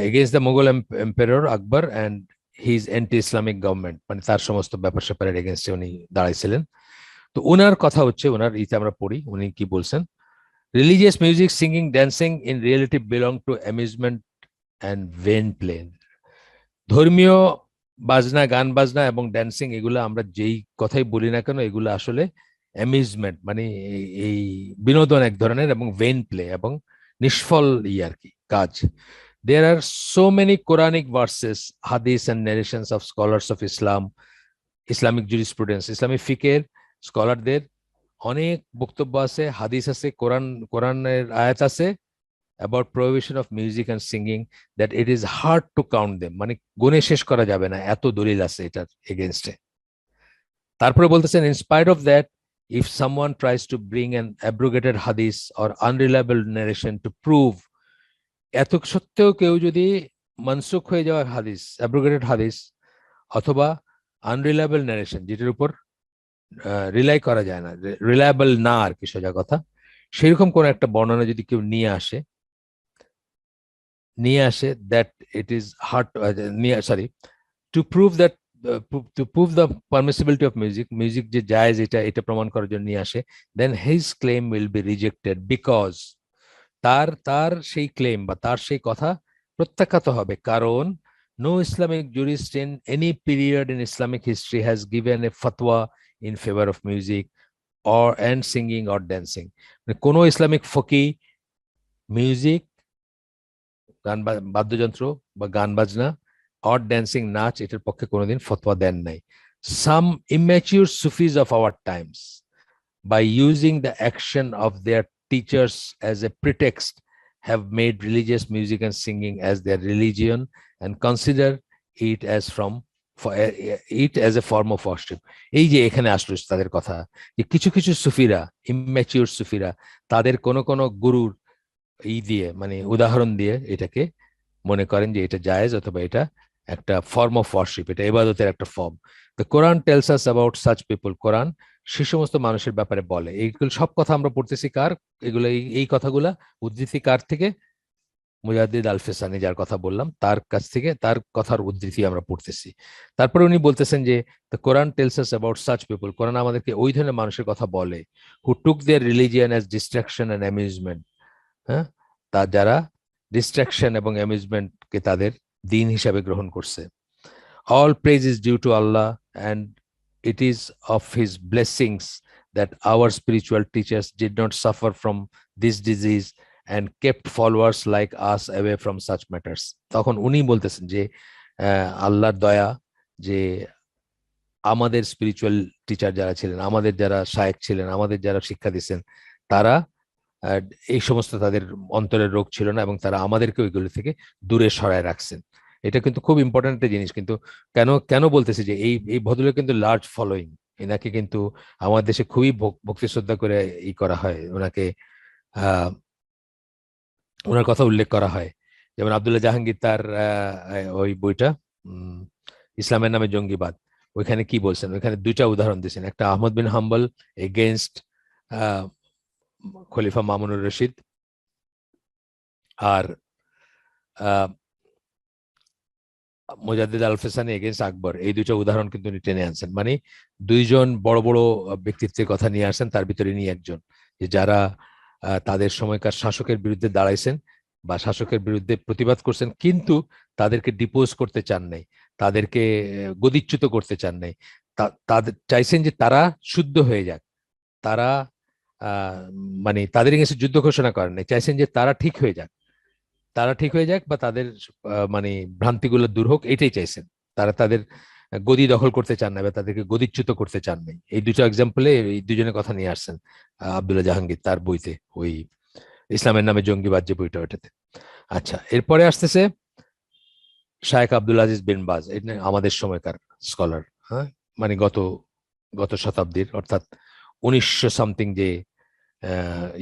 against the Mughal empire Akbar and his anti Islamic government, মানে তার সমস্ত ব্যাপার স্যাপারের এগেনস্টে উনি দাঁড়াইছিলেন। তো ওনার কথা হচ্ছে, ওনার ইতে আমরা পড়ি, উনি কি বলছেন: religious music, singing, dancing in reality belong to amusement and vain play. ধর্মীয় বাজনা, গান বাজনা এবং ড্যান্সিং, এগুলো আমরা যেই কথাই বলি না কেন, এগুলো আসলে অ্যামিউজমেন্ট, মানে এই বিনোদন এক ধরনের, এবং ভেন প্লে এবং নিষ্ফল আর কি কাজ। There are so many Quranic verses, hadith and narrations of scholars of Islam, Islamic jurisprudence, Islamic ফিকের স্কলারদের অনেক বক্তব্য আছে, হাদিস আছে, কোরআনের আয়াত আছে about prohibition of music and singing, that it is hard to count them, মানে গুণে শেষ করা যাবে না, এত দলিল আছে এটার এগেইনস্টে। তারপরে বলতেছেন, in spite of that, if someone tries to bring an abrogated hadith or unreliable narration to prove, এত সত্ত্বেও কেউ যদি মনসুখ হয়ে যাওয়া হাদিস, অ্যাব্রোগেটেড হাদিস, অথবা আনরিলায়েবল ন্যারেশন, যেটার উপর রিলাই করা যায় না, রিলায়েবল না আর কি সোজা কথা, সেরকম কোন একটা বর্ণনা যদি কেউ নিয়ে আসে that it is hard, sorry, to prove that, to prove the permissibility of music, music যে জায়েজ এটা এটা প্রমাণ করার জন্য নিয়ে আসে, then his claim will be rejected, because তার তার সেই ক্লেম বা তার সেই কথা প্রত্যাখ্যাত হবে, কারণ no Islamic jurist in any period in Islamic history has given a fatwa in favor of music or and singing or dancing. কোন ইসলামিক ফকি মিউজিক, গান বাদ্যযন্ত্র বা গান বাজনা, অর ড্যান্সিং, নাচ, এটার পক্ষে কোনোদিন ফতোয়া দেন নাই। Some immature Sufis of our times, by using the action of their teachers as a pretext, have made religious music and singing as their religion and consider it as a form of worship. এই যে এখানে আসলো তাদের কথা, যে কিছু কিছু সুফিরা, immature সুফিরা, তাদের কোন কোন গুরুর দিয়ে, মানে উদাহরণ দিয়ে এটাকে মনে করেন যে এটা জায়েজ, অথবা এটা একটা ফর্ম অফ ওয়ার্শিপ, এটা ইবাদতের একটা form. The Quran tells us about such people, কোরআন সে সমস্ত মানুষের ব্যাপারে বলে। এইগুলো সব কথা আমরা পড়তেছি কার, এগুলো এই কথাগুলা উদ্ধৃতি কার থেকে? মুজাদ্দিদ আল ফিসানি যার কথা বললাম, তার কাছ থেকে, তার কথার উদ্ধৃতি আমরা পড়তেছি। তারপরে উনি বলতেছেন যে the Quran tells us about such people, কোরআন আমাদেরকে ওই ধরনের মানুষের কথা বলে, who took their religion as distraction and amusement, হ্যাঁ, তা যারা ডিস্ট্রাকশন এবং অ্যামিউজমেন্টকে তাদের দিন হিসাবে গ্রহণ করছে। All praise is due to Allah, and it is of His blessings that our spiritual teachers did not suffer from this disease and kept followers like us away from such matters. তখন উনি বলতেছেন যে আল্লাহর দয়া যে আমাদের spiritual teacher যারা ছিলেন, আমাদের যারা শায়েখ ছিলেন, আমাদের যারা শিক্ষা দিচ্ছেন, তারা এই সমস্ত তাদের অন্তরের রোগ ছিল না এবং তারা আমাদেরকে ওইগুলো থেকে দূরে সরায় রাখছেন। এটা কিন্তু খুব ইম্পর্টেন্ট একটা জিনিস। কিন্তু কেন কেন বলতেছি যে এই ভদ্রলোক কিন্তু লার্জ ফলোয়িং, এনাকে কিন্তু আমার দেশে খুবই ভক্তি শ্রদ্ধা করে করা হয়, ওনাকে ওনার কথা উল্লেখ করা হয়। যেমন আব্দুল্লাহ জাহাঙ্গীর তার ওই বইটা ইসলামের নামে জঙ্গিবাদ, ওইখানে কি বলছেন, ওইখানে দুইটা উদাহরণ দিয়েছেন। একটা আহমদ বিন হাম্বল এগেনস্ট খলিফা মামুনুর রশিদ, আর মুজাদ্দিদ আল ফেসানি এগেনস্ট আকবর। এই দুইটা উদাহরণ কিন্তু উনি টেনে আনছেন। মানে দুইজন বড় বড় ব্যক্তিত্বের কথা নিয়ে আসছেন, তার ভিতরে ইনি একজন, যে যারা তাদের সময়কার শাসকের বিরুদ্ধে দাঁড়াইছেন বা শাসকের বিরুদ্ধে প্রতিবাদ করছেন, কিন্তু তাদেরকে ডিপোজ করতে চান নাই, তাদেরকে গদিচ্যুত করতে চান নাই। তাদের চাইছেন যে তারা শুদ্ধ হয়ে যাক, তারা মানে তাদের এগেইনস্টে যুদ্ধ ঘোষণা করেন নাই, চাইছেন যে তারা ঠিক হয়ে যাক, তারা ঠিক হয়ে যাক বা তাদের মানে ভ্রান্তিগুলো দূর হোক, এটাই চাইছেন। তারা তাদের গদি দখল করতে চান না বা তাদেরকে গদিচ্যুত করতে চান নাই। এই দুটো এক্সাম্পলে এই দুজনের কথা নিয়ে আসছেন আব্দুল্লাহ জাহাঙ্গীর তার বইতে, ওই ইসলামের নামে জঙ্গিবাদ যে বইটা, ওটাতে। আচ্ছা, এরপরে আসতেছে শায়েখ আব্দুল আজিজ বিন বাজ, আমাদের সময়কার স্কলার, হ্যাঁ, মানে গত শতাব্দীর, অর্থাৎ 1900 সামথিং যে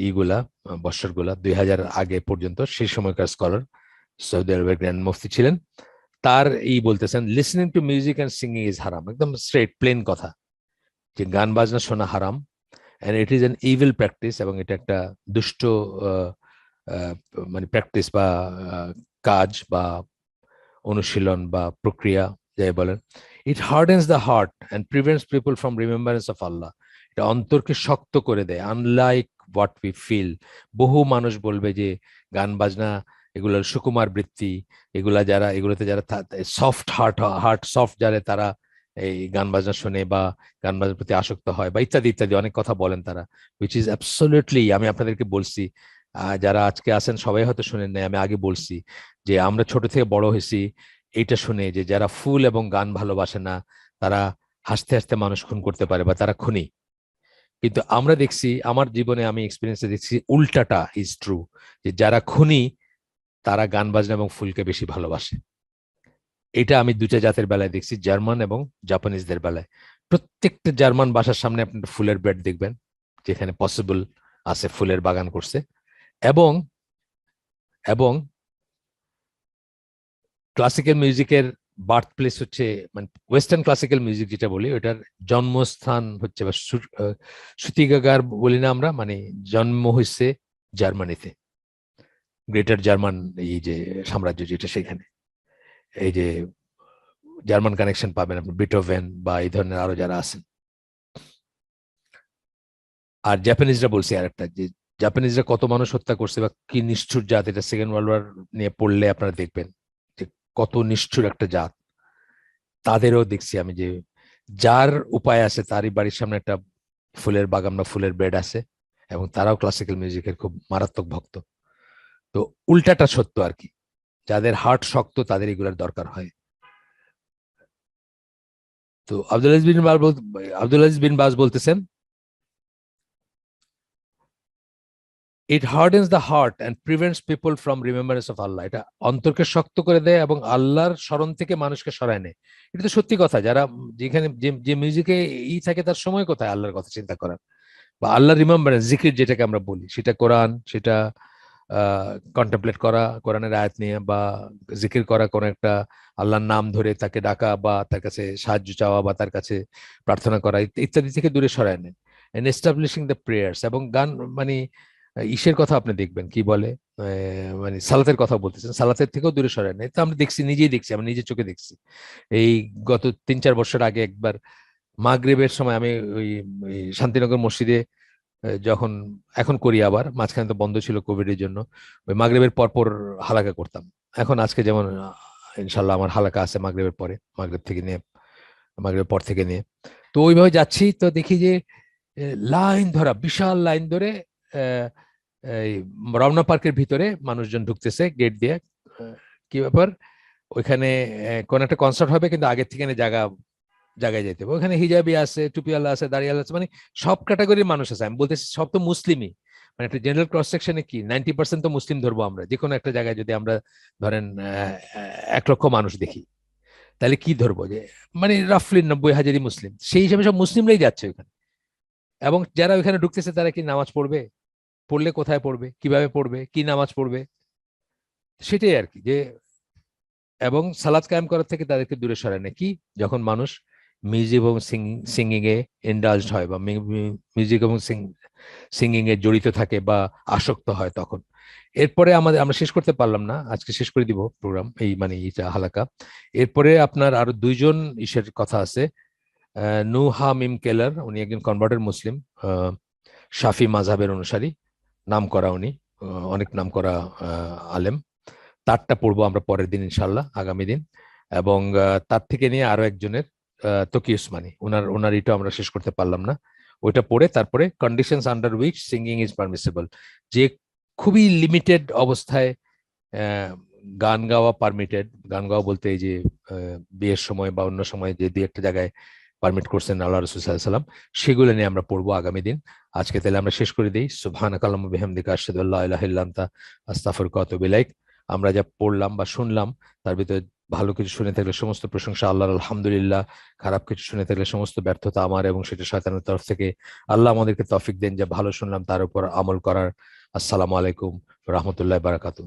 ইগুলা বৎসরগুলা 2000 আগে পর্যন্ত, সেই সময়কার স্কলার, সৌদি আরবের গ্র্যান্ড মুফতি ছিলেন। তার বলতেছেন listening to music and singing is হারাম, একদম স্ট্রেট প্লেন কথা, যে গান বাজনা শোনা হারাম, and it is an evil practice, এবং এটা একটা দুষ্ট মানে প্র্যাকটিস বা কাজ বা অনুশীলন বা প্রক্রিয়া যাই বলেন। It hardens the heart and prevents people from remembrance of Allah, এটা অন্তরকে শক্ত করে দেয়। আনলাইক হোয়াট উই ফিল, বহু মানুষ বলবে যে গান বাজনা এগুলোর সুকুমার বৃত্তি, এগুলা যারা এগুলোতে যারা সফট হার্ট সফট যারা, তারা এই গান বাজনা শুনে বা গান বাজনার প্রতি আসক্ত হয় বা ইত্যাদি ইত্যাদি অনেক কথা বলেন তারা, উইচ ইজ অ্যাবসলিউটলি, আমি আপনাদেরকে বলছি, যারা আজকে আছেন সবাই হয়তো শুনেন নাই, আমি আগে বলছি যে আমরা ছোট থেকে বড় হয়েছি এইটা শুনে, যে যারা ফুল এবং গান ভালোবাসে না তারা হাসতে হাসতে মানুষ খুন করতে পারে বা তারা খুনি। কিন্তু আমরা দেখছি, আমার জীবনে আমি এক্সপিরিয়েন্সে দেখছি উল্টাটা ইজ ট্রু, যে যারা খুনি তারা গান বাজনা এবং ফুলকে বেশি ভালোবাসে। এটা আমি দুটা জাতের বেলায় দেখছি, জার্মান এবং জাপানিজদের বেলায়। প্রত্যেকটা জার্মান বাসার সামনে আপনি ফুলের বেড দেখবেন, যেখানে পসিবল আছে ফুলের বাগান করছে, এবং এবং ক্লাসিক্যাল মিউজিকের বার্থ প্লেস হচ্ছে, মানে ওয়েস্টার্ন ক্লাসিক্যাল মিউজিক যেটা বলি, ওটার জন্মস্থান হচ্ছে বা শ্রুতিকাগার বলি না আমরা, মানে জন্ম হয়েছে জার্মানিতে, গ্রেটার জার্মান এই যে সাম্রাজ্য যেটা, সেখানে এই যে জার্মান কানেকশন পাবেন আপনি, বিটোভেন বা এই ধরনের আরো যারা আছেন। আর জাপানিজরা বলছি আরেকটা, যে জাপানিজরা কত মানুষ হত্যা করছে বা কি নিষ্ঠুর জাত, এটা সেকেন্ড ওয়ার্ল্ড ওয়ার নিয়ে পড়লে আপনারা দেখবেন যে কত নিষ্ঠুর একটা জাত। তাদেরও দেখছি আমি যে যার উপায় আছে তারই বাড়ির সামনে একটা ফুলের বাগান বা ফুলের বেড আছে, এবং তারাও ক্লাসিক্যাল মিউজিকের খুব মারাত্মক ভক্ত। তো উল্টাটা সত্য আর কি, যাদের হার্ট শক্ত তাদের এগুলোর দরকার হয়। তো আব্দুল আজিজ বিন বাজ বলতেছেন, it hardens the heart and prevents people from remembrance of Allah, এটা অন্তরকে শক্ত করে দেয় এবং আল্লাহর স্মরণ থেকে মানুষকে সরায় নেয়। এটা তো সত্যি কথা, যারা যেখানে যে মিউজিকে থাকে তার সময় কোথায় আল্লাহর কথা চিন্তা করার বা আল্লাহ রিমেম্বারেন্স, জিকির যেটাকে আমরা বলি, সেটা কোরআন, সেটা কন্টেমপ্লেট করা, কোরআনের আয়াত নিয়ে, বা জিকির করা, কোন একটা আল্লাহর নাম ধরে তাকে ডাকা বা তার কাছে সাহায্য চাওয়া বা তার কাছে প্রার্থনা করা ইত্যাদি থেকে দূরে সরায় নেয়। এন্ড এস্টাবলিশিং দ্য প্রেয়ার্স, এবং গান মানে ইসের কথা আপনি দেখবেন কি বলে, মানে সালাতের কথা বলতেছেন, সালাতের থেকেও দূরে সরায় নেয়। তো আমরা দেখছি, নিজেই দেখছি, আমি নিজের চোখে দেখছি। এই গত 3-4 বছর আগে একবার মাগরিবের সময় আমি ওই শান্তিনগর মসজিদে যখন, এখন করি আবার, মাঝখানে তো বন্ধ ছিল কোভিড এর জন্য, ওই মাগরিবের পরপর হালাকা করতাম। এখন আজকে যেমন ইনশাল্লাহ আমার হালাকা আছে মাগরিবের পরে, মাগরিব থেকে নিয়ে, মাগরিবের পর থেকে নিয়ে। তো ওইভাবে যাচ্ছি, তো দেখি যে লাইন ধরা, বিশাল লাইন ধরে আহ, এই রমনা পার্কের ভিতরে মানুষজন ঢুকতেছে গেট দিয়ে। কি ব্যাপার, ওইখানে কোন একটা কনসার্ট হবে, কিন্তু আগের থেকে জায়গায় যেতে হবে। ওখানে হিজাবি আছে, টুপিওয়ালা আছে, দাঁড়িয়ালা আছে, মানে সব ক্যাটাগরির মানুষ আছে। আমি বলতেছি সব তো মুসলিমই, মানে একটা জেনারেল ক্রস সেকশনে কি 90% তো মুসলিম ধরবো আমরা। যে কোনো একটা জায়গায় যদি আমরা ধরেন 1 লক্ষ মানুষ দেখি, তাহলে কি ধরবো, যে মানে রাফলি 90,000-ই মুসলিম। সেই হিসাবে সব মুসলিমরাই যাচ্ছে ওখানে। এবং যারা ওখানে ঢুকতেছে তারা কি নামাজ পড়বে? পড়লে কোথায় পড়বে, কিভাবে পড়বে, কি নামাজ পড়বে, সেটাই আর কি। যে এবং সালাত কায়েম করার থেকে তাদেরকে দূরে সরায় না। কি, যখন মানুষ মিউজিক এবং সিঙ্গিং এ ইন্ডালজড হয়, বা মিউজিক এবং সিঙ্গিং এ জড়িত থাকে বা আসক্ত হয়, তখন এরপরে আমরা শেষ করতে পারলাম না, আজকে শেষ করে দিব প্রোগ্রাম, এই মানে এইটা হালাকা। এরপরে আপনার আরো 2জন ইসের কথা আছে। নুহা মিম কেলার, উনি একজন কনভার্টেড মুসলিম, শাফি মাযহাবের অনুসারী, নাম করা উনি, অনেক নাম করা আলেম। তারটা পড়বো আমরা পরের দিন ইনশাল্লাহ, আগামী দিন। এবং তার থেকে নিয়ে আরো একজনের, তকি উসমানী, ওনার এটা আমরা শেষ করতে পারলাম না। ওইটা পড়ে তারপরে conditions under which singing is permissible, যে খুবই লিমিটেড অবস্থায় আহ, গান গাওয়া পারমিটেড। গান গাওয়া বলতে এই যে বিয়ের সময় বা অন্য সময় যে দুই একটা জায়গায় পারমিট করছেন আল্লাহ রাসূল সাল্লাল্লাহু আলাইহি ওয়াসাল্লাম, সেগুলো নিয়ে আমরা পড়বো আগামী দিন। আজকে তাহলে আমরা শেষ করে দিই। সুবহানাকা আল্লাহুম্মা বিহামদিকা আশহাদু আল্লা ইলাহা ইল্লা আনতা আস্তাগফিরুকা ওয়া আতুবু ইলাইক। আমরা যা পড়লাম বা শুনলাম, তার ভিতরে ভালো কিছু শুনে থাকলে সমস্ত প্রশংসা আল্লাহর, আলহামদুলিল্লাহ। খারাপ কিছু শুনে থাকলে সমস্ত ব্যর্থতা আমার, এবং সেটা শয়তানের তরফ থেকে। আল্লাহ আমাদেরকে তৌফিক দেন যে ভালো শুনলাম তার উপর আমল করার। আসসালামু আলাইকুম রাহমাতুল্লাহি বারাকাতুহু।